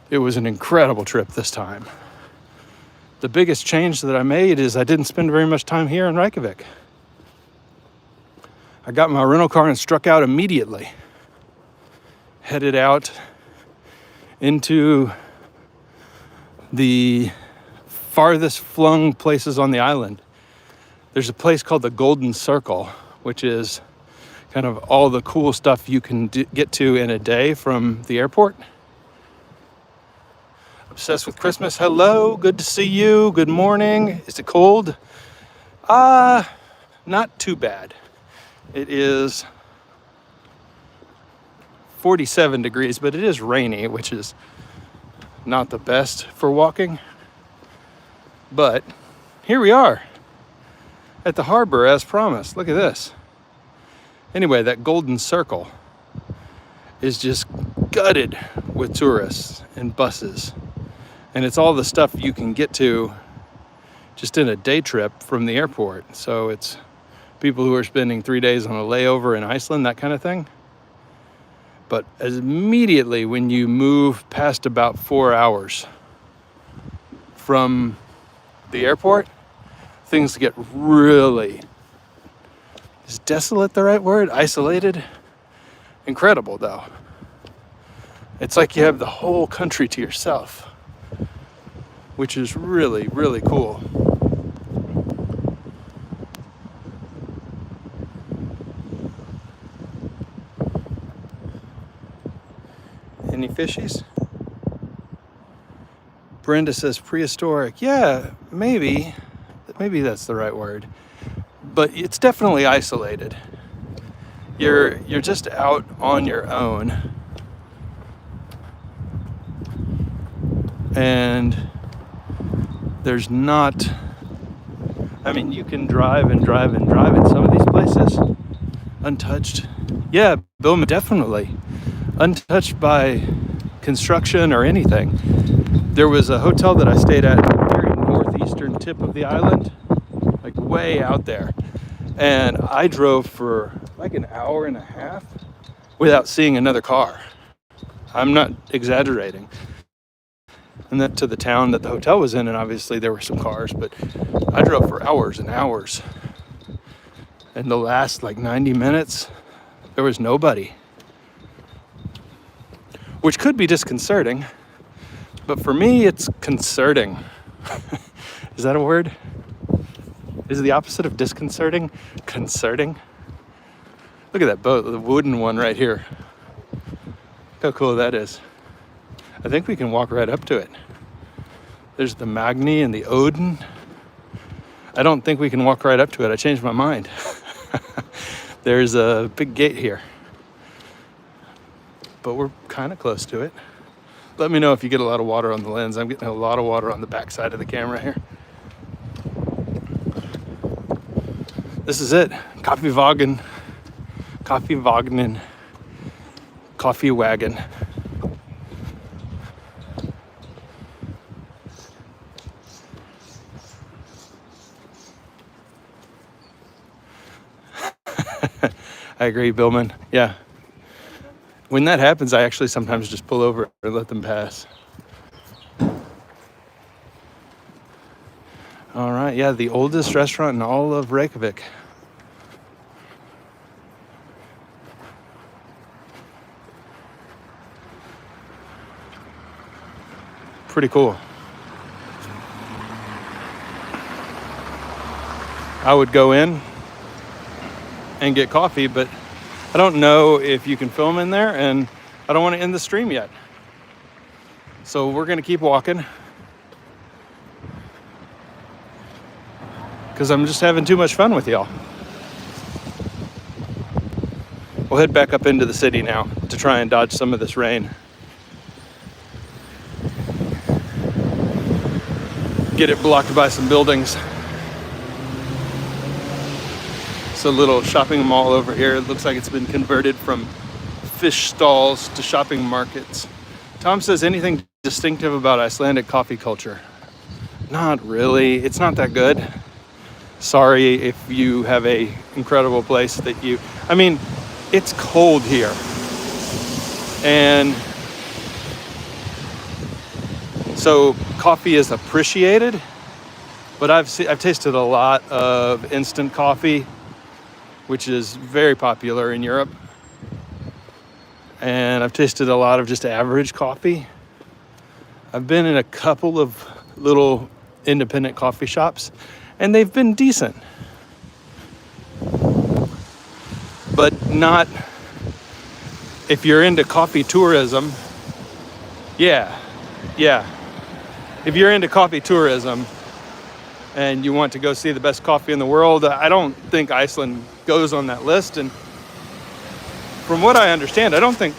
[SPEAKER 1] It was an incredible trip this time. The biggest change that I made is I didn't spend very much time here in Reykjavík. I got my rental car and struck out immediately. Headed out into the farthest flung places on the island. There's a place called the Golden Circle, which is kind of all the cool stuff you can get to in a day from the airport. Obsessed with Christmas. Hello, good to see you. Good morning. Is it cold? Not too bad. It is 47 degrees, but it is rainy, which is not the best for walking. But here we are at the harbor as promised. Look at this. Anyway, that Golden Circle is just gutted with tourists and buses. And it's all the stuff you can get to just in a day trip from the airport. So it's people who are spending 3 days on a layover in Iceland, that kind of thing. But immediately when you move past about 4 hours from the airport, things get really, is desolate the right word? Isolated? Incredible though. It's like you have the whole country to yourself, which is really, really cool. Any fishies? Brenda says prehistoric. Yeah, maybe that's the right word. But it's definitely isolated. You're just out on your own. And there's not, I mean, you can drive in some of these places untouched. Yeah, Bilma, definitely. Untouched by construction or anything. There was a hotel that I stayed at the very northeastern tip of the island, like way out there. And I drove for like an hour and a half without seeing another car. I'm not exaggerating. And then to the town that the hotel was in, and obviously there were some cars, but I drove for hours and hours. And the last like 90 minutes, there was nobody. Which could be disconcerting, but for me, it's concerting. Is that a word? Is the opposite of disconcerting concerting? Look at that boat, the wooden one right here. Look how cool that is. I think we can walk right up to it. There's the Magni and the Odin. I don't think we can walk right up to it. I changed my mind. There's a big gate here. But we're kind of close to it. Let me know if you get a lot of water on the lens. I'm getting a lot of water on the back side of the camera here. This is it. Kaffeewagen. Coffee wagon. I agree, Billman. Yeah. When that happens, I actually sometimes just pull over and let them pass. All right, yeah, the oldest restaurant in all of Reykjavík. Pretty cool. I would go in and get coffee, but I don't know if you can film in there, and I don't want to end the stream yet. So we're going to keep walking because I'm just having too much fun with y'all. We'll head back up into the city now to try and dodge some of this rain. Get it blocked by some buildings. It's a little shopping mall over here. It looks like it's been converted from fish stalls to shopping markets. Tom says, anything distinctive about Icelandic coffee culture? Not really. It's not that good. Sorry if you have a incredible place that you... I mean, it's cold here. And so coffee is appreciated, but I've tasted a lot of instant coffee, which is very popular in Europe. And I've tasted a lot of just average coffee. I've been in a couple of little independent coffee shops, and they've been decent. But not, if you're into coffee tourism, yeah. If you're into coffee tourism and you want to go see the best coffee in the world, I don't think Iceland goes on that list. And from what I understand, I don't think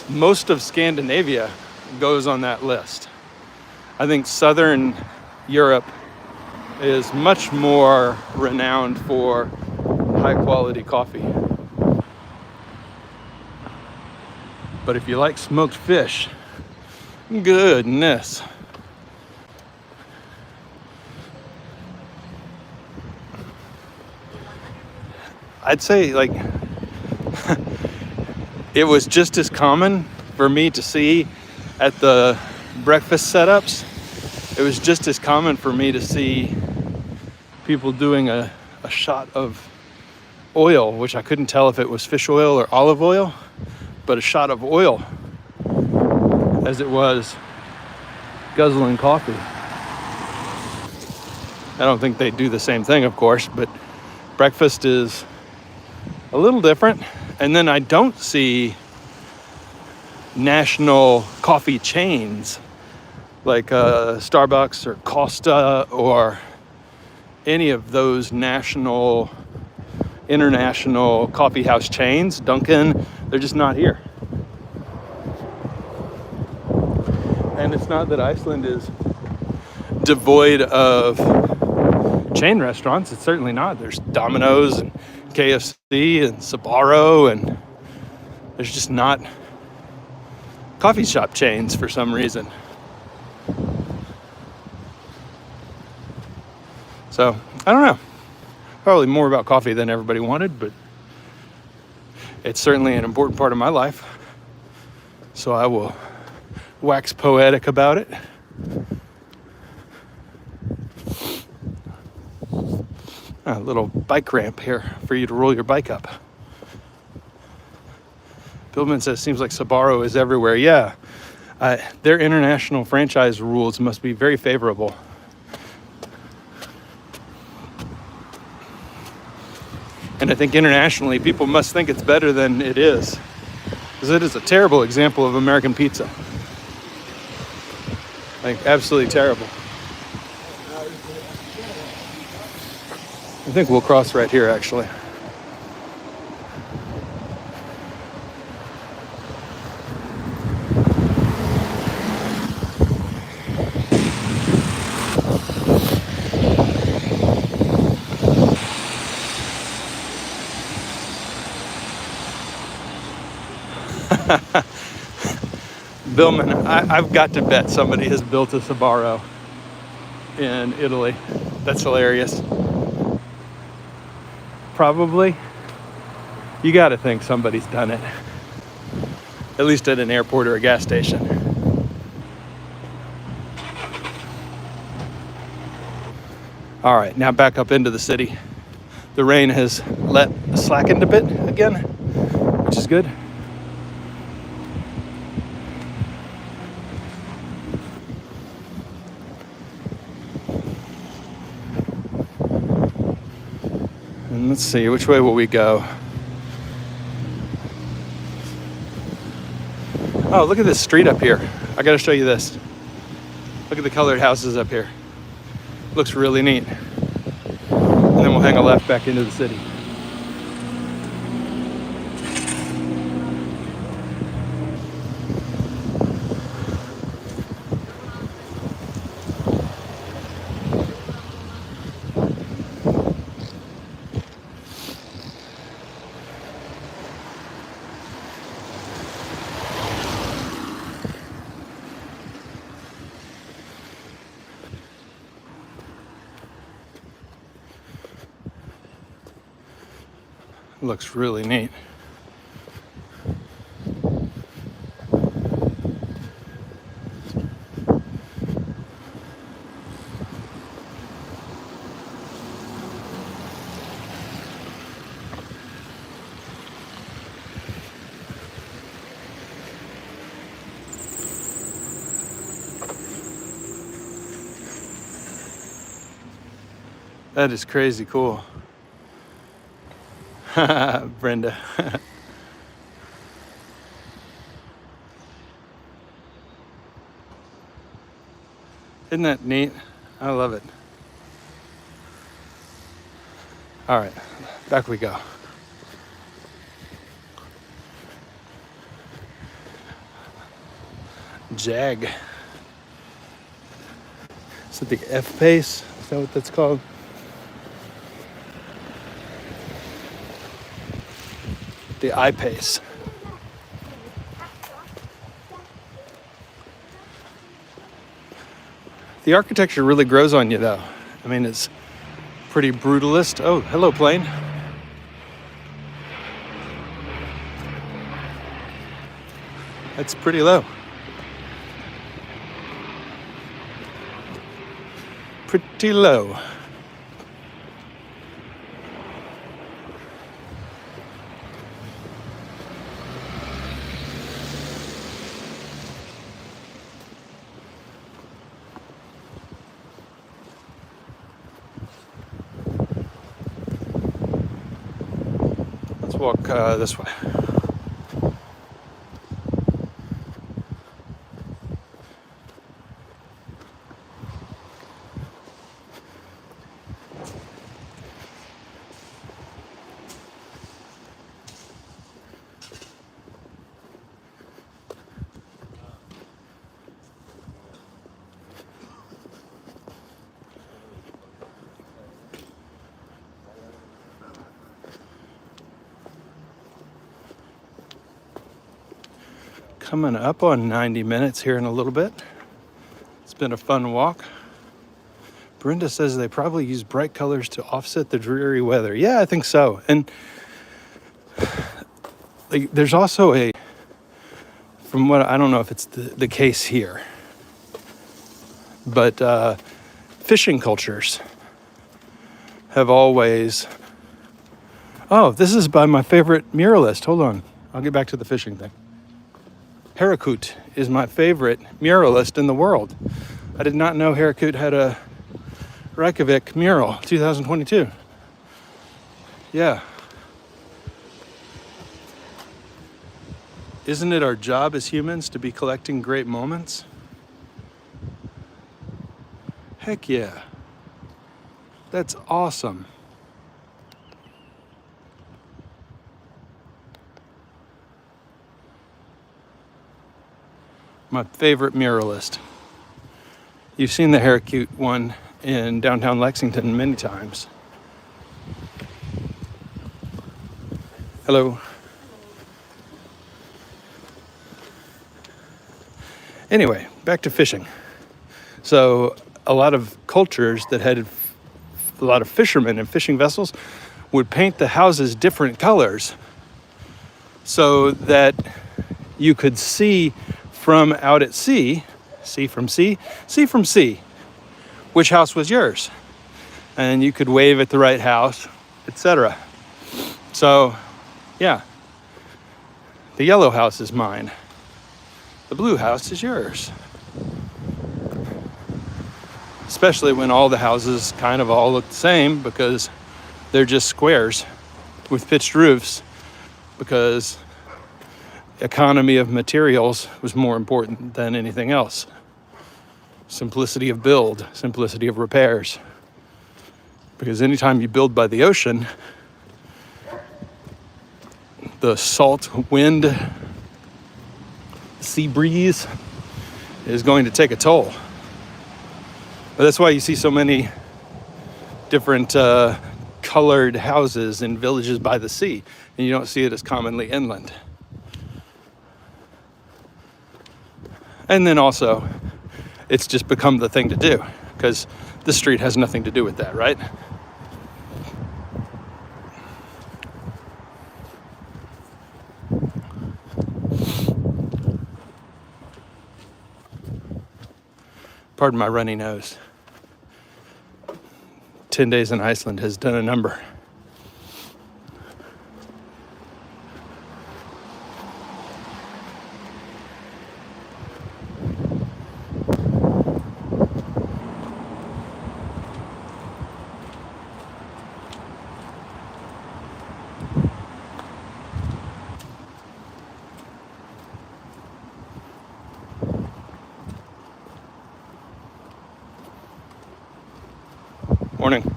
[SPEAKER 1] most of Scandinavia goes on that list. I think Southern Europe is much more renowned for high quality coffee. But if you like smoked fish, goodness. I'd say like it was just as common for me to see at the breakfast setups. It was just as common for me to see people doing a shot of oil, which I couldn't tell if it was fish oil or olive oil, but a shot of oil as it was guzzling coffee. I don't think they do the same thing, of course, but breakfast is a little different. And then I don't see national coffee chains like Starbucks or Costa or any of those national, international coffee house chains. Dunkin', they're just not here. And it's not that Iceland is devoid of chain restaurants. It's certainly not. There's Domino's and KFC and Sbarro, and there's just not coffee shop chains for some reason. So, I don't know. Probably more about coffee than everybody wanted, but it's certainly an important part of my life. So I will wax poetic about it. A little bike ramp here for you to roll your bike up. Billman says, seems like Sbarro is everywhere. Yeah, their international franchise rules must be very favorable. And I think internationally, people must think it's better than it is. Because it is a terrible example of American pizza. Like, absolutely terrible. I think we'll cross right here, actually. Billman, I've got to bet somebody has built a Sbarro in Italy. That's hilarious. Probably. You got to think somebody's done it. At least at an airport or a gas station. All right, now back up into the city. The rain has slackened a bit again, which is good. And let's see, which way will we go? Oh, look at this street up here. I gotta show you this. Look at the colored houses up here. Looks really neat. And then we'll hang a left back into the city. Looks really neat. That is crazy cool. Brenda. Isn't that neat? I love it. All right, back we go. Jag. Is it the F pace? Is that what that's called? The I pace. The architecture really grows on you, though. I mean, it's pretty brutalist. Oh, hello, plane. That's pretty low. Pretty low. Let's walk this way. Coming up on 90 minutes here in a little bit. It's been a fun walk. Brenda says they probably use bright colors to offset the dreary weather. Yeah, I think so. And like, there's also from what, I don't know if it's the case here, but fishing cultures have always, oh, this is by my favorite muralist. Hold on, I'll get back to the fishing thing. Harakut is my favorite muralist in the world. I did not know Harakut had a Reykjavík mural, 2022. Yeah. Isn't it our job as humans to be collecting great moments? Heck yeah. That's awesome. My favorite muralist. You've seen the Harakut one in downtown Lexington many times. Hello. Anyway, back to fishing. So a lot of cultures that had a lot of fishermen and fishing vessels would paint the houses different colors so that you could see from out at sea, see from sea, which house was yours. And you could wave at the right house, etc. So, yeah, the yellow house is mine. The blue house is yours. Especially when all the houses kind of all look the same because they're just squares with pitched roofs, because economy of materials was more important than anything else. Simplicity of build, simplicity of repairs. Because anytime you build by the ocean, the salt wind, sea breeze is going to take a toll. But that's why you see so many different colored houses in villages by the sea, and you don't see it as commonly inland. And then also, it's just become the thing to do, because the street has nothing to do with that, right? Pardon my runny nose. 10 days in Iceland has done a number. Morning.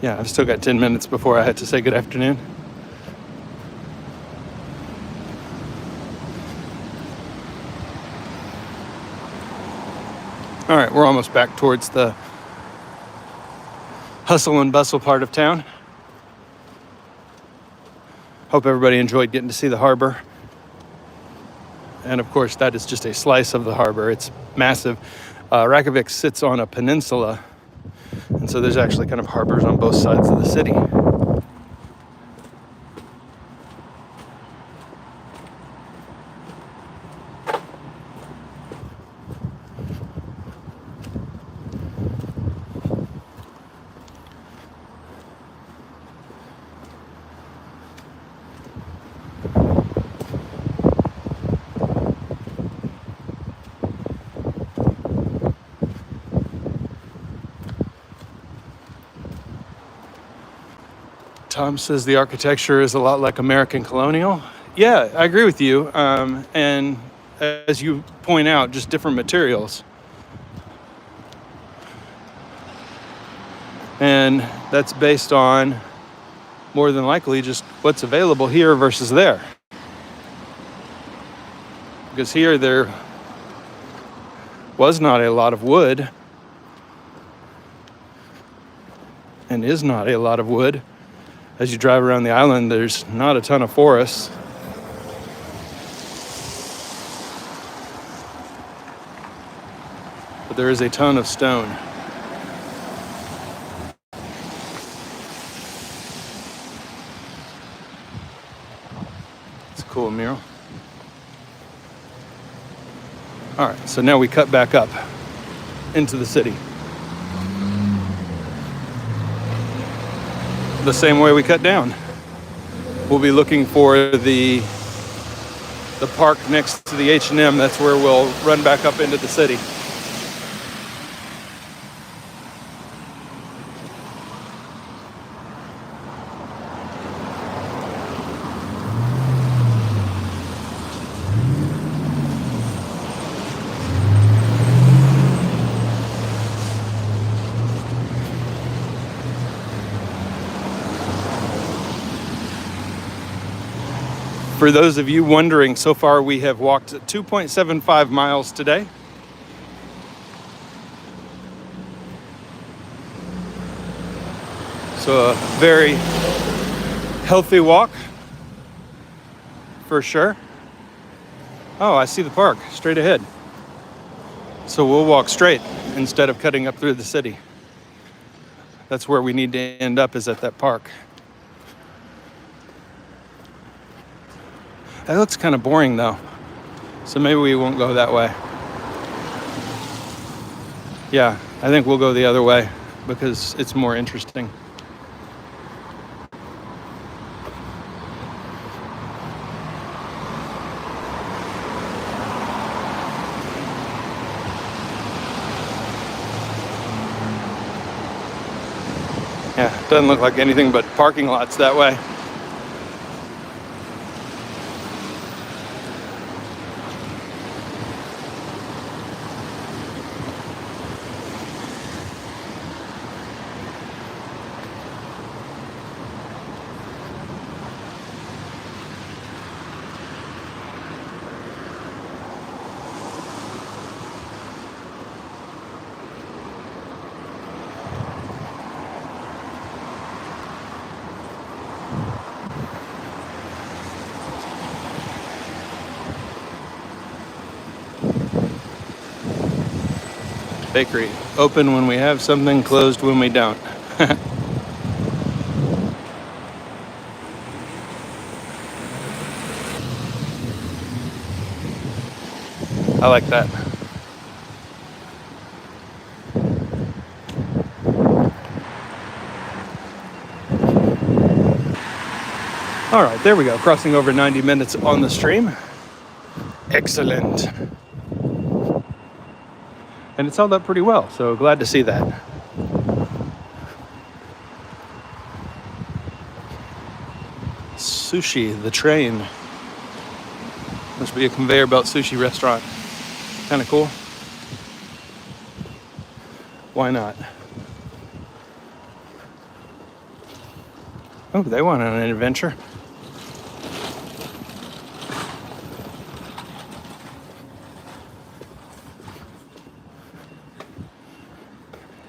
[SPEAKER 1] Yeah, I've still got 10 minutes before I had to say good afternoon. All right, we're almost back towards the hustle and bustle part of town. Hope everybody enjoyed getting to see the harbor. And of course, that is just a slice of the harbor. It's massive. Reykjavík sits on a peninsula, and so there's actually kind of harbors on both sides of the city. Tom says the architecture is a lot like American colonial. Yeah, I agree with you. And as you point out, just different materials. And that's based on, more than likely, just what's available here versus there. Because here there was not a lot of wood, and is not a lot of wood. As you drive around the island, there's not a ton of forests. but there is a ton of stone. It's a cool mural. All right, so now we cut back up into the city. The same way we cut down. We'll be looking for the park next to the H&M. That's where we'll run back up into the city. For those of you wondering, so far we have walked 2.75 miles today. So a very healthy walk, for sure. Oh, I see the park straight ahead. So we'll walk straight instead of cutting up through the city. That's where we need to end up, is at that park. That looks kind of boring though, so maybe we won't go that way. Yeah, I think we'll go the other way because it's more interesting. Yeah, it doesn't look like anything but parking lots that way. Bakery, open when we have something, closed when we don't. I like that. All right, there we go. Crossing over 90 minutes on the stream. Excellent. And it's held up pretty well, so glad to see that. Sushi, the train. Must be a conveyor belt sushi restaurant. Kind of cool. Why not? Oh, they went on an adventure.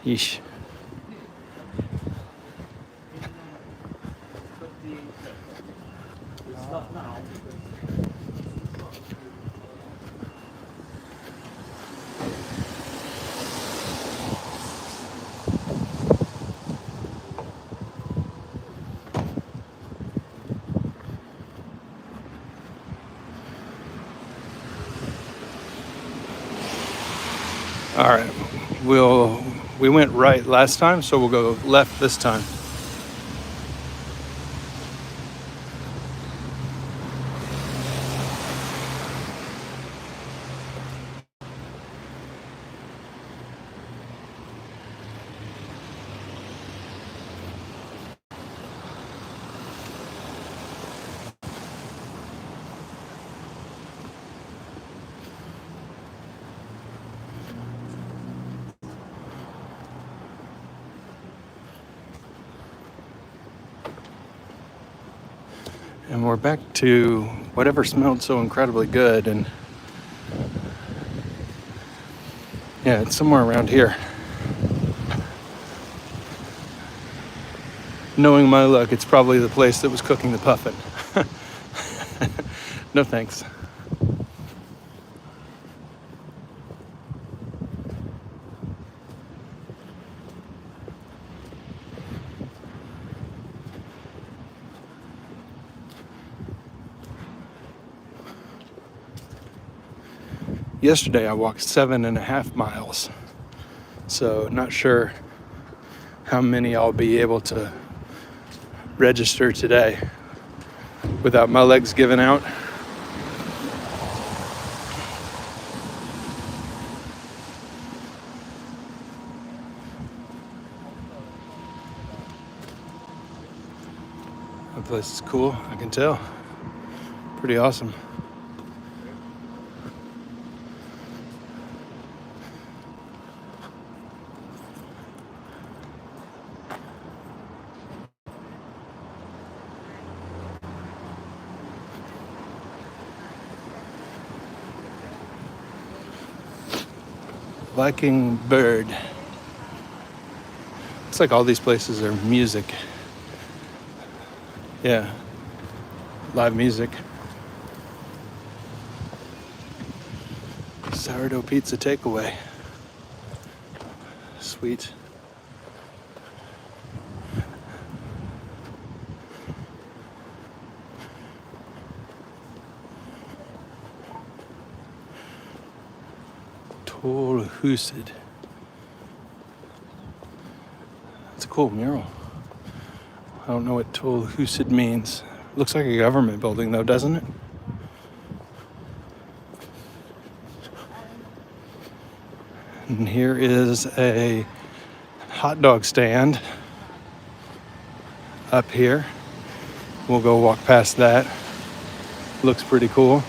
[SPEAKER 1] Yeesh. All right, we went right last time, so we'll go left this time. And we're back to whatever smelled so incredibly good, and yeah, it's somewhere around here. Knowing my luck, it's probably the place that was cooking the puffin. No thanks. Yesterday I walked 7.5 miles. So not sure how many I'll be able to register today without my legs giving out. The place is cool, I can tell. Pretty awesome. Viking Bird. It's like all these places are music. Yeah, live music. Sourdough pizza takeaway. Sweet. Tolhusid. It's a cool mural. I don't know what Tolhusid means. Looks like a government building though, doesn't it? And here is a hot dog stand up here. We'll go walk past that. Looks pretty cool.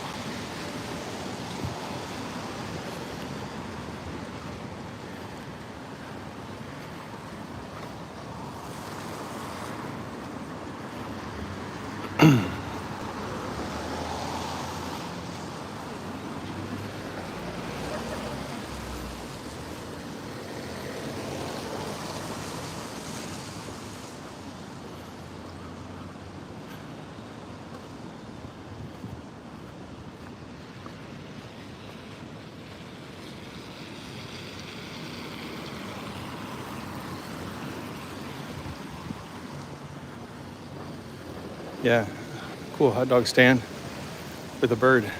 [SPEAKER 1] Yeah, cool hot dog stand with a bird.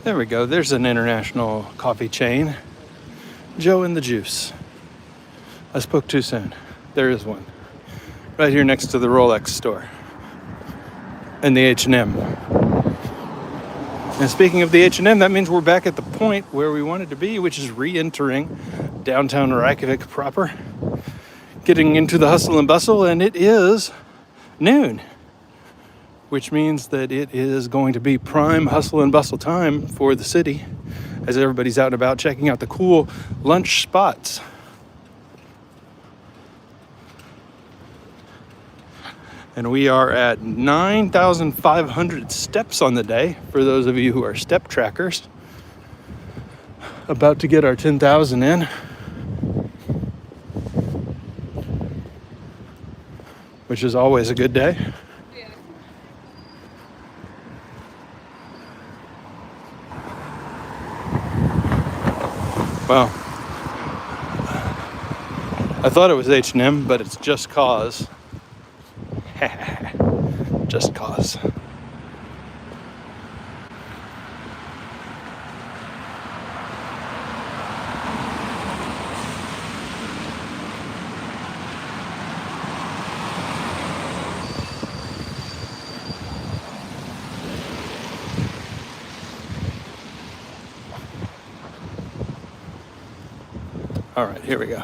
[SPEAKER 1] There we go. There's an international coffee chain. Joe and the Juice. I spoke too soon. There is one. Right here next to the Rolex store. And the H&M. And speaking of the H&M, that means we're back at the point where we wanted to be, which is re-entering downtown Reykjavík proper. Getting into the hustle and bustle, and it is noon. Which means that it is going to be prime hustle and bustle time for the city as everybody's out and about checking out the cool lunch spots. And we are at 9,500 steps on the day, for those of you who are step trackers. About to get our 10,000 in. Which is always a good day. Well, I thought it was H&M, but it's Just Cause. Just Cause. All right, here we go.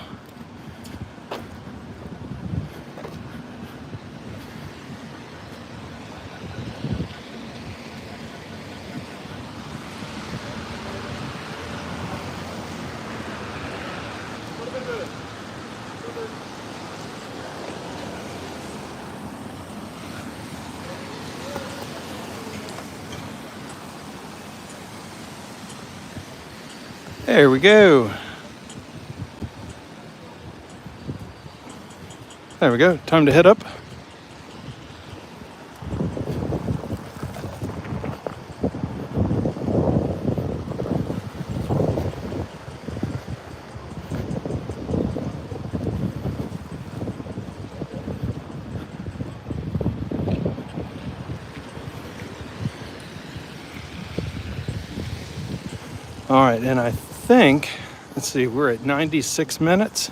[SPEAKER 1] There we go. There we go. Time to head up. All right, and I think, let's see, we're at 96 minutes.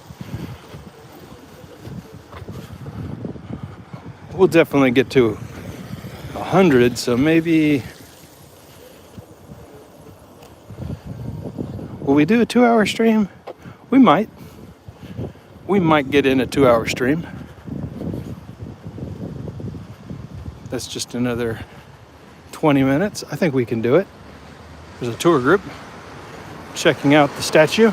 [SPEAKER 1] We'll definitely get to 100, so maybe, will we do a 2-hour stream? We might. We might get in a 2-hour stream. That's just another 20 minutes. I think we can do it. There's a tour group checking out the statue.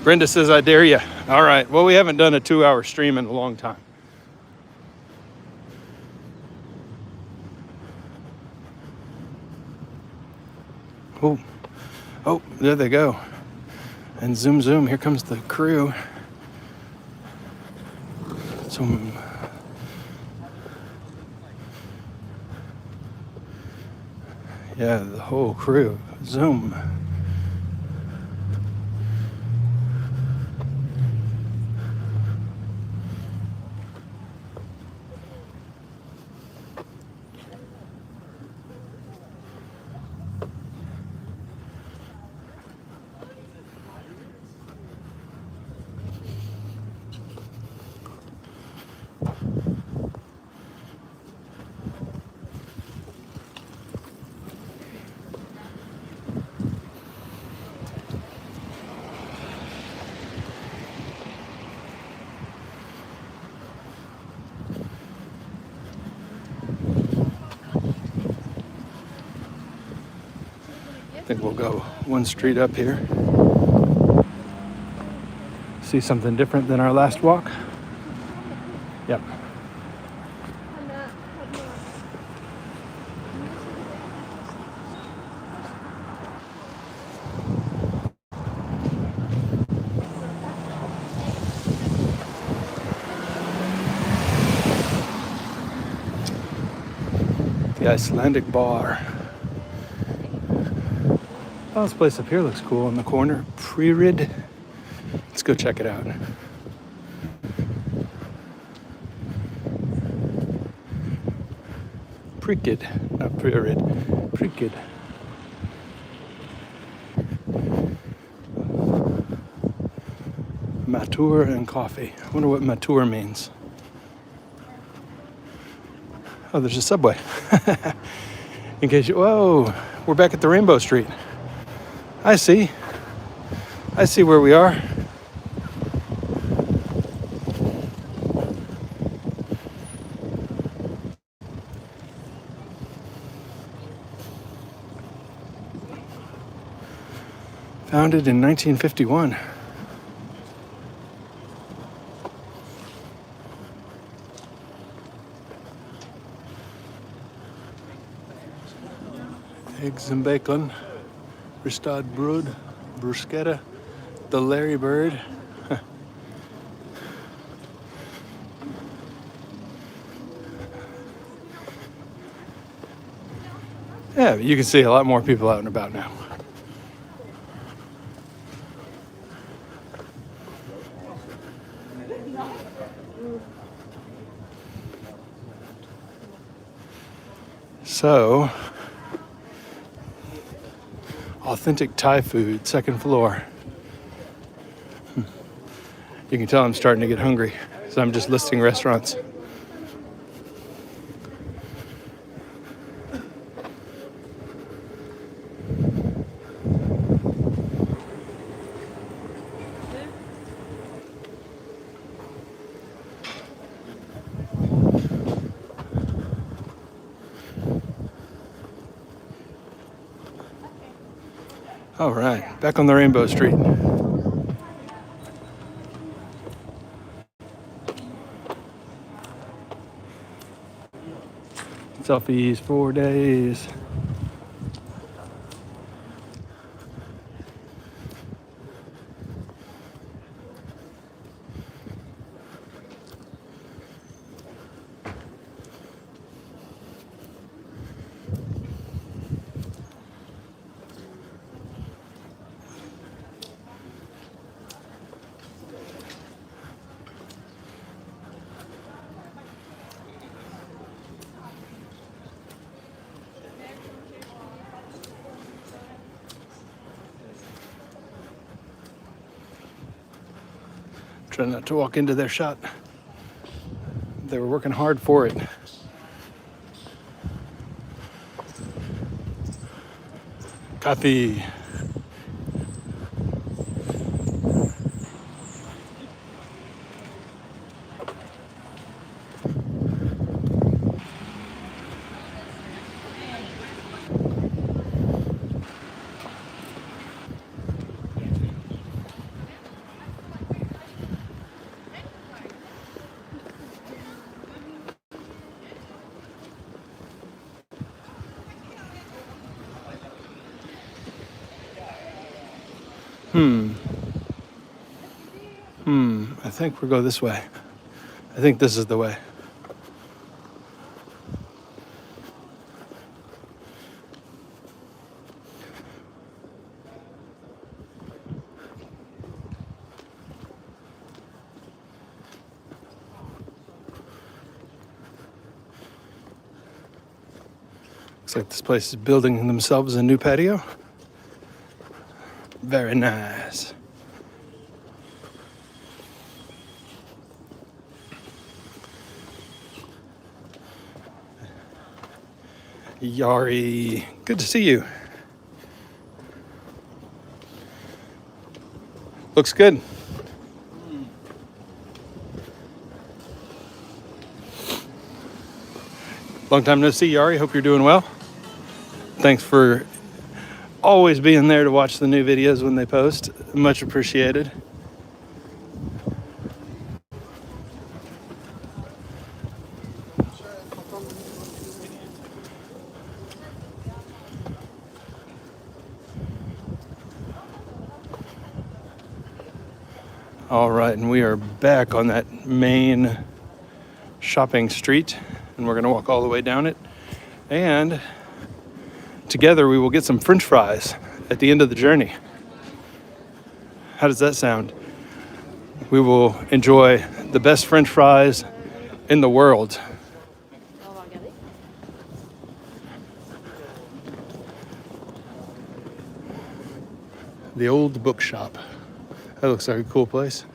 [SPEAKER 1] Brenda says, I dare you. All right. Well, we haven't done a 2-hour stream in a long time. Oh, oh, there they go. And zoom, zoom. Here comes the crew. Some. Yeah, the whole crew. Zoom. I think we'll go one street up here. See something different than our last walk? Yep. The Icelandic bar. Oh, this place up here looks cool in the corner. Pre-rid. Let's go check it out. Pre-kid, not pre-rid. Pre-kid. Mature and coffee. I wonder what mature means. Oh, there's a subway. In case you, whoa, we're back at the Rainbow Street. I see where we are. Founded in 1951. Eggs and bacon, ristad brood, bruschetta, the Larry Bird. Yeah, you can see a lot more people out and about now. So, authentic Thai food, second floor. You can tell I'm starting to get hungry, so I'm just listing restaurants. All right, back on the Rainbow Street. Selfies 4 days. Try not to walk into their shot. They were working hard for it. Coffee. I think we'll go this way. I think this is the way. Looks like this place is building themselves a new patio. Very nice. Yari, good to see you. Looks good. Long time no see, Yari. Hope you're doing well. Thanks for always being there to watch the new videos when they post. Much appreciated. All right, and we are back on that main shopping street, and we're going to walk all the way down it. And together we will get some French fries at the end of the journey. How does that sound? We will enjoy the best French fries in the world. The old bookshop. That looks like a cool place.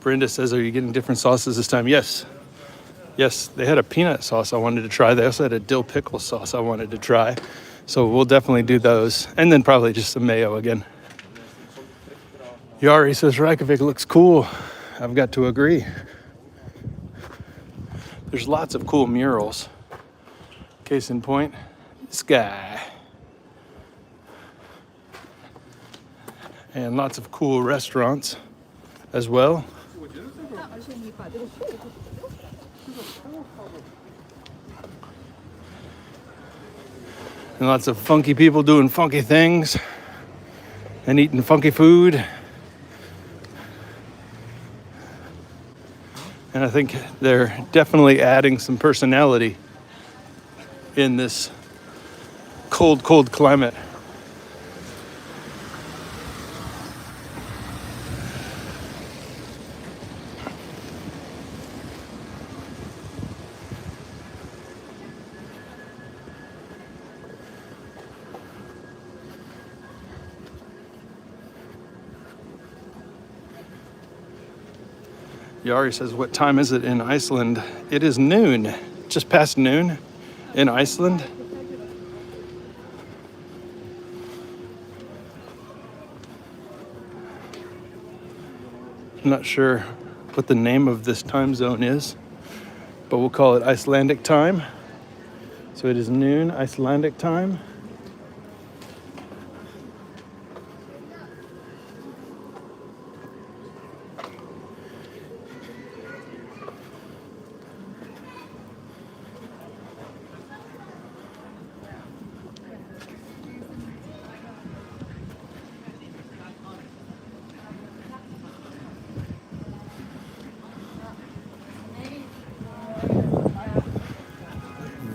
[SPEAKER 1] Brenda says, are you getting different sauces this time? Yes. Yes, they had a peanut sauce I wanted to try. They also had a dill pickle sauce I wanted to try. So we'll definitely do those. And then probably just some mayo again. Yari says, Reykjavík looks cool. I've got to agree. There's lots of cool murals. Case in point, this guy. And lots of cool restaurants as well. And lots of funky people doing funky things and eating funky food. And I think they're definitely adding some personality in this cold, cold climate. Yari says, what time is it in Iceland? It is noon, just past noon in Iceland. I'm not sure what the name of this time zone is, but we'll call it Icelandic time. So it is noon Icelandic time.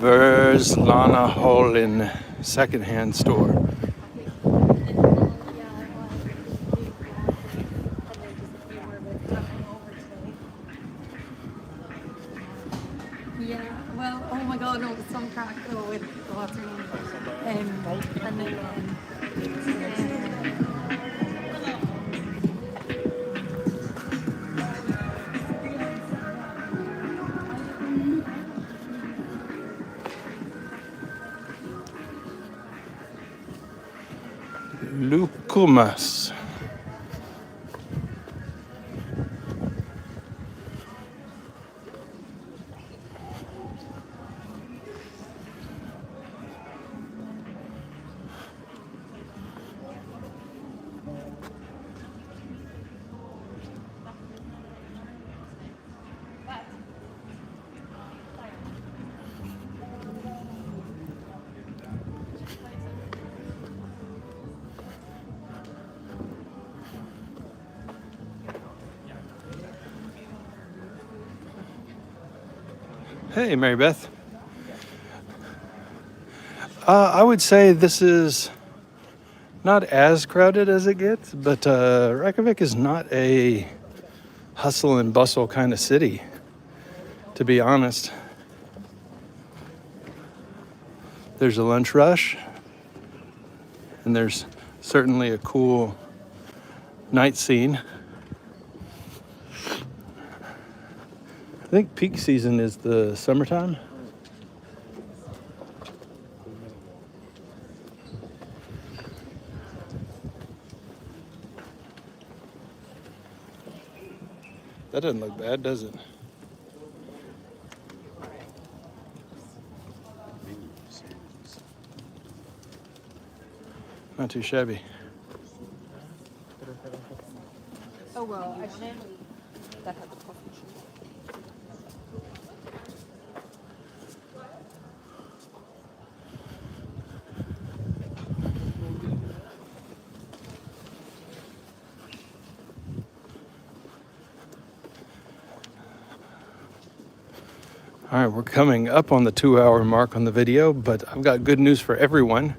[SPEAKER 1] Verslanaholin secondhand store.
[SPEAKER 2] Yeah, well, oh my god, no, some crackle with what's her name? And then,
[SPEAKER 1] Lukumas. Hey, Mary Beth. I would say this is not as crowded as it gets, but Reykjavik is not a hustle and bustle kind of city, to be honest. There's a lunch rush, and there's certainly a cool night scene. I think peak season is the summertime. That doesn't look bad, does it? Not too shabby.
[SPEAKER 2] oh well, actually, that had the coffee shop.
[SPEAKER 1] All right, we're coming up on the 2-hour mark on the video, but I've got good news for everyone.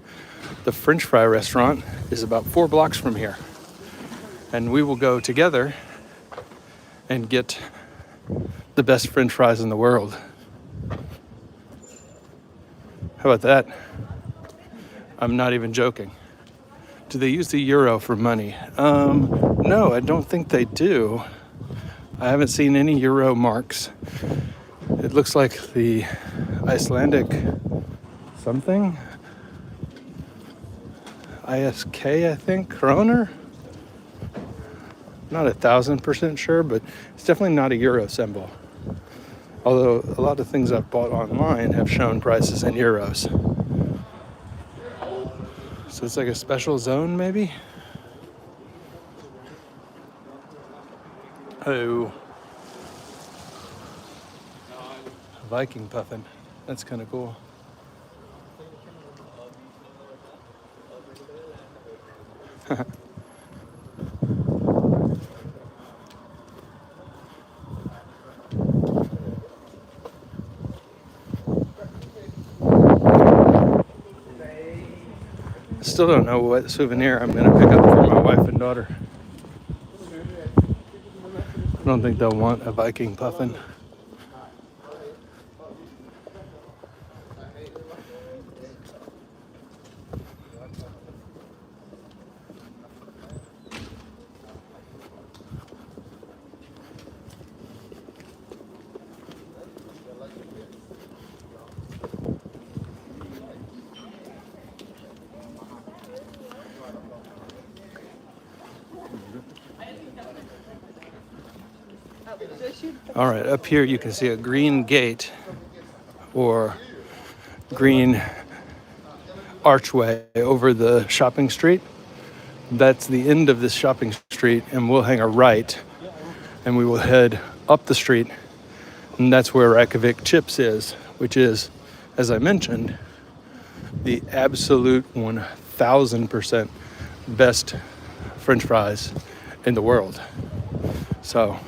[SPEAKER 1] The French fry restaurant is about 4 blocks from here, and we will go together and get the best French fries in the world. How about that? I'm not even joking. Do they use the euro for money? No, I don't think they do. I haven't seen any euro marks. It looks like the Icelandic something. ISK, I think, kroner? Not 1,000% sure, but it's definitely not a euro symbol. Although a lot of things I've bought online have shown prices in euros. So it's like a special zone, maybe? Oh. Viking puffin. That's kind of cool. Still don't know what souvenir I'm going to pick up for my wife and daughter. I don't think they'll want a Viking puffin. All right, up here you can see a green gate or green archway over the shopping street. That's the end of this shopping street, and we'll hang a right and we will head up the street, and that's where Reykjavik Chips is, which is, as I mentioned, the absolute 1,000% best French fries in the world. So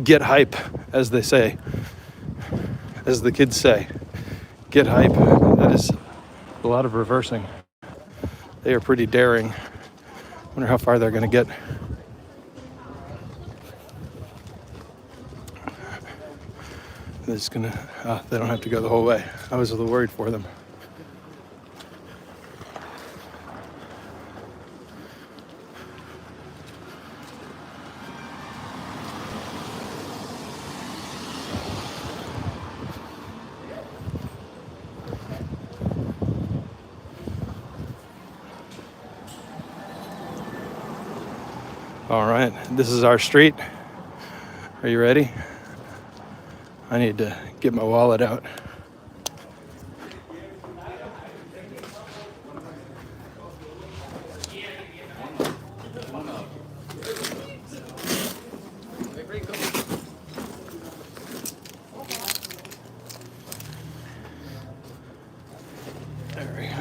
[SPEAKER 1] get hype, as they say, as the kids say. Get hype. That is a lot of reversing. They are pretty daring. Wonder how far they're going to get. They're just gonna, they don't have to go the whole way. I was a little worried for them. All right, this is our street. Are you ready? I need to get my wallet out. There we go.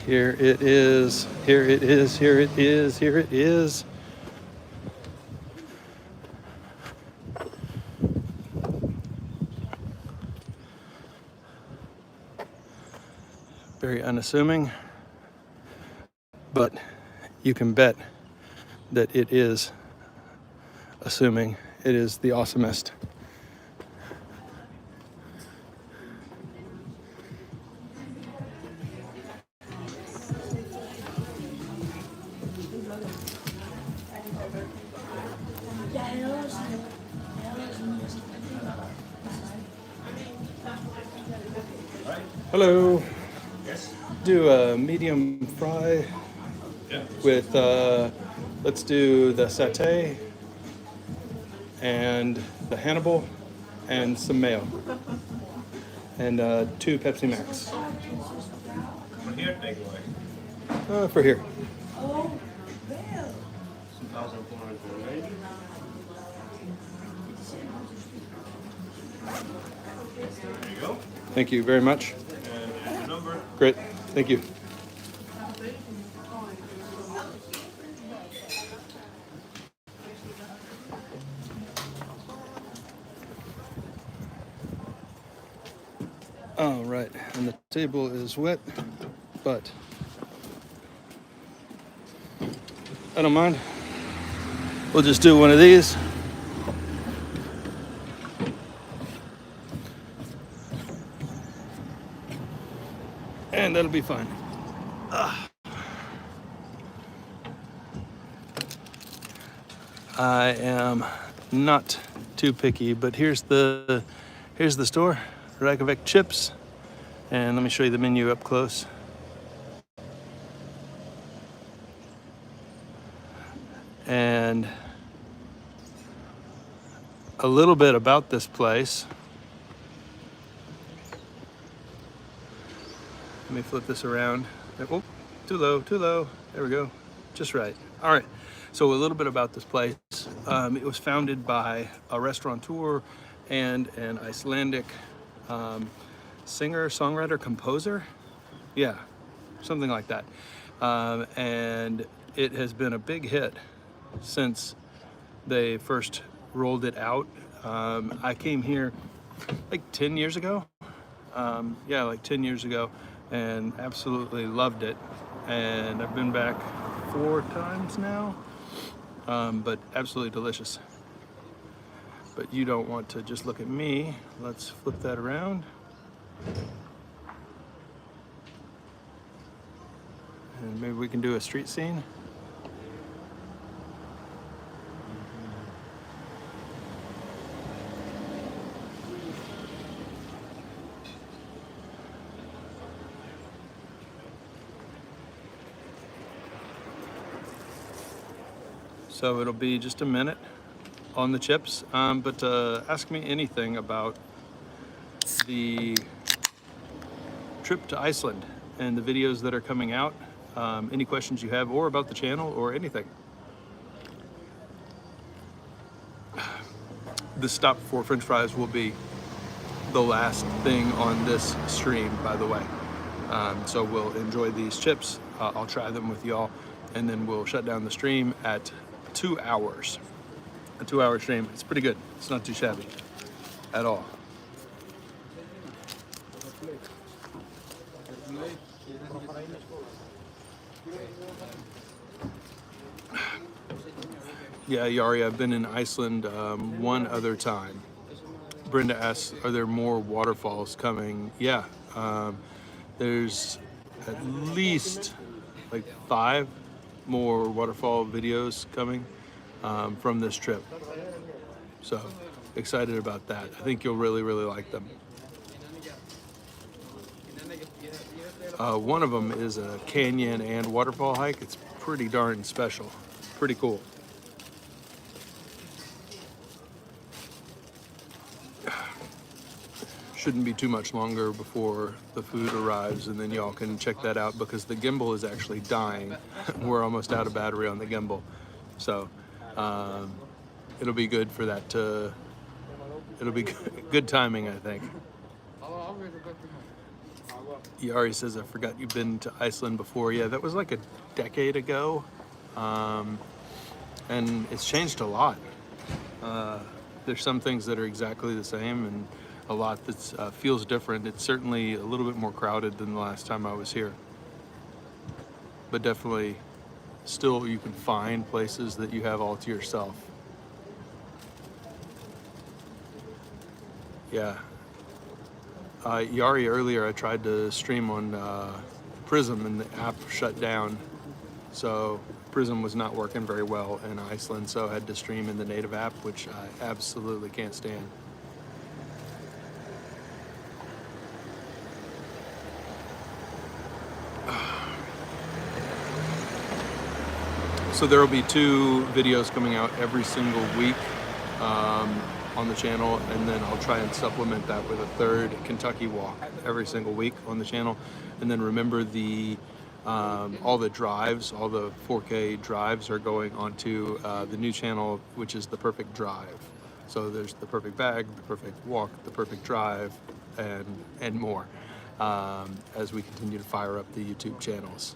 [SPEAKER 1] Here it is, here it is, here it is, here it is. Very unassuming, but you can bet that it is assuming. It is the awesomest. Hello.
[SPEAKER 4] Yes.
[SPEAKER 1] Do a medium fry
[SPEAKER 4] Yeah.
[SPEAKER 1] with, let's do the satay and the Hannibal and some mayo. And 2 Pepsi Max.
[SPEAKER 4] From here, take away.
[SPEAKER 1] For here.
[SPEAKER 4] 2,448. There you go.
[SPEAKER 1] Thank you very much.
[SPEAKER 4] And your number.
[SPEAKER 1] Great. Thank you. All right, and the table is wet, but I don't mind. We'll just do one of these. And that'll be fine. I am not too picky, but here's the store, Reykjavík chips, and let me show you the menu up close. And a little bit about this place. Let me flip this around. Oh, too low, too low. There we go. Just right. All right. So a little bit about this place. It was founded by a restaurateur and an Icelandic singer, songwriter, composer. Yeah, something like that. And it has been a big hit since they first rolled it out. I came here like 10 years ago. Yeah, like 10 years ago, and absolutely loved it. And I've been back 4 times now, but absolutely delicious. But you don't want to just look at me. Let's flip that around. And maybe we can do a street scene. So it'll be just a minute on the chips, but ask me anything about the trip to Iceland and the videos that are coming out, any questions you have, or about the channel or anything. The stop for French fries will be the last thing on this stream, by the way. So we'll enjoy these chips. I'll try them with y'all, and then we'll shut down the stream at 2 hours. A 2-hour stream. It's pretty good. It's not too shabby at all. Yeah, Yari, I've been in Iceland one other time. Brenda asks, are there more waterfalls coming? Yeah, there's at least like 5 more waterfall videos coming from this trip. So excited about that. I think you'll really, really like them. One of them is a canyon and waterfall hike. It's pretty darn special. Pretty cool. Shouldn't be too much longer before the food arrives, and then y'all can check that out because the gimbal is actually dying. We're almost out of battery on the gimbal. So it'll be good for that to, it'll be good timing, I think. Yari says, I forgot you've been to Iceland before. Yeah, that was like a decade ago. And it's changed a lot. There's some things that are exactly the same and a lot that feels different. It's certainly a little bit more crowded than the last time I was here. But definitely still you can find places that you have all to yourself. Yeah. Yari, earlier I tried to stream on Prism and the app shut down. So Prism was not working very well in Iceland, so I had to stream in the native app, which I absolutely can't stand. So there will be 2 videos coming out every single week on the channel, and then I'll try and supplement that with a 3rd Kentucky walk every single week on the channel. And then remember all the drives, all the 4K drives are going onto the new channel, which is The Perfect Drive. So there's The Perfect Bag, The Perfect Walk, The Perfect Drive, and more as we continue to fire up the YouTube channels.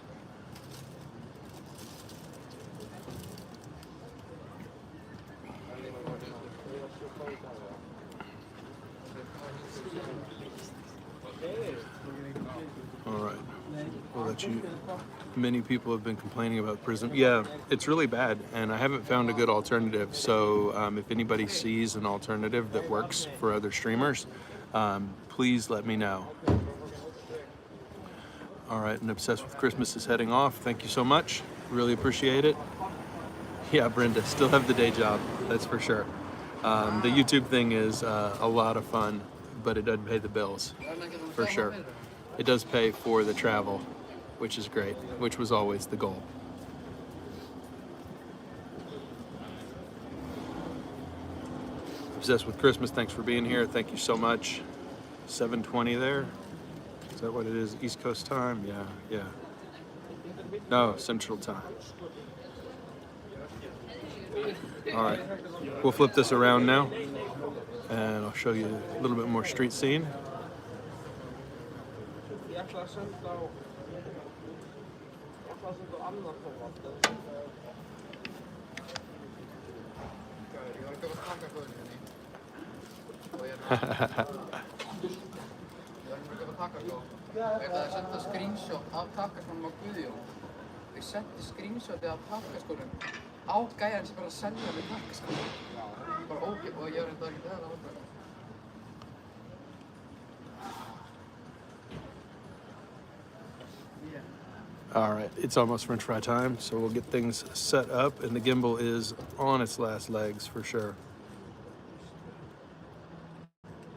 [SPEAKER 1] All right, we'll let you. Many people have been complaining about Prism. Yeah, it's really bad, and I haven't found a good alternative. So if anybody sees an alternative that works for other streamers, please let me know. All right, and Obsessed with Christmas is heading off. Thank you so much. Really appreciate it. Yeah, Brenda, still have the day job, that's for sure. The YouTube thing is a lot of fun, but it doesn't pay the bills, for sure. It does pay for the travel, which is great, which was always the goal. Obsessed with Christmas, thanks for being here. Thank you so much. 7:20 there. Is that what it is? East Coast time? Yeah. No, Central time. All right, we'll flip this around now, and I'll show you a little bit more street scene.
[SPEAKER 5] Screenshot af takkaskónum á Guðjón. Ég setti screenshotið af takkaskónum á gæjan sem bara að selja með takkaskónum. Bara ógeð og ég var enda ekki það að hópa.
[SPEAKER 1] All right, it's almost French fry time, so we'll get things set up, and the gimbal is on its last legs for sure.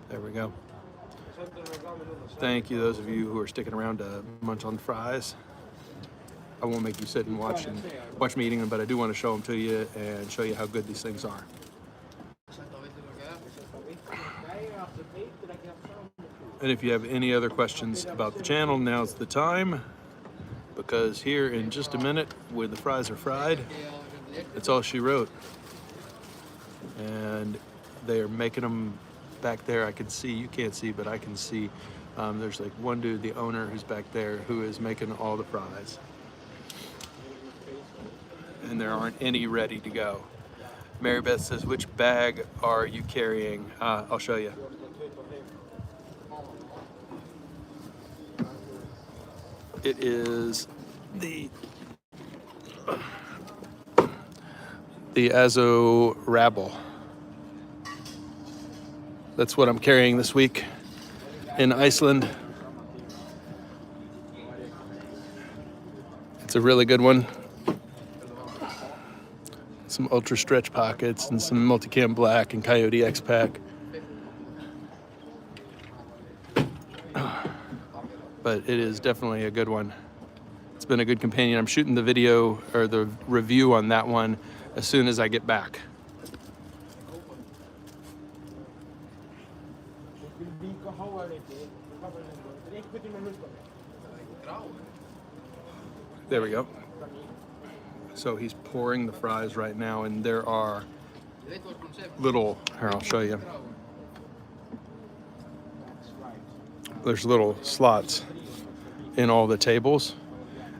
[SPEAKER 1] There we go. Thank you, those of you who are sticking around to munch on fries. I won't make you sit and watch me eating them, but I do want to show them to you and show you how good these things are. And if you have any other questions about the channel, now's the time, because here in just a minute, when the fries are fried, that's all she wrote. And they are making them back there. I can see, you can't see, but I can see. There's like one dude, the owner, who's back there, who is making all the fries. and there aren't any ready to go. Mary Beth says, which bag are you carrying? I'll show you. It is the Azo Rabble. That's what I'm carrying this week in Iceland. It's a really good one. Some ultra stretch pockets and some multicam black and Coyote X pack. But it is definitely a good one. It's been a good companion. I'm shooting the video or the review on that one as soon as I get back. There we go. So he's pouring the fries right now, and there are little, here, I'll show you. There's little slots in all the tables,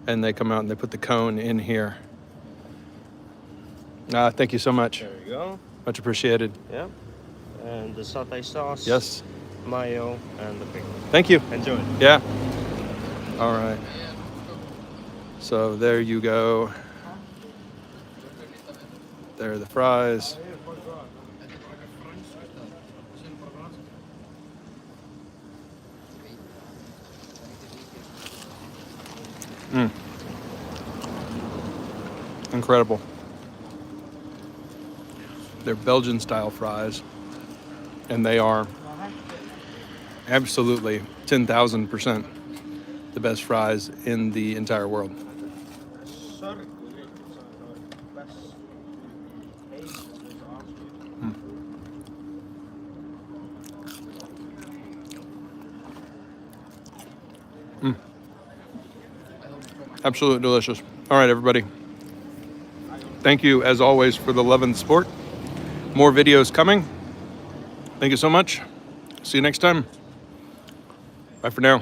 [SPEAKER 1] and they come out and they put the cone in here. Thank you so much.
[SPEAKER 6] There you go.
[SPEAKER 1] Much appreciated.
[SPEAKER 6] Yeah. And the satay sauce.
[SPEAKER 1] Yes.
[SPEAKER 6] Mayo and the pickle.
[SPEAKER 1] Thank you.
[SPEAKER 6] Enjoy it.
[SPEAKER 1] Yeah. All right. So there you go. There are the fries. Incredible. They're Belgian style fries, and they are absolutely 10,000% the best fries in the entire world. Absolutely delicious. All right, everybody. Thank you, as always, for the love and support. More videos coming. Thank you so much. See you next time. Bye for now.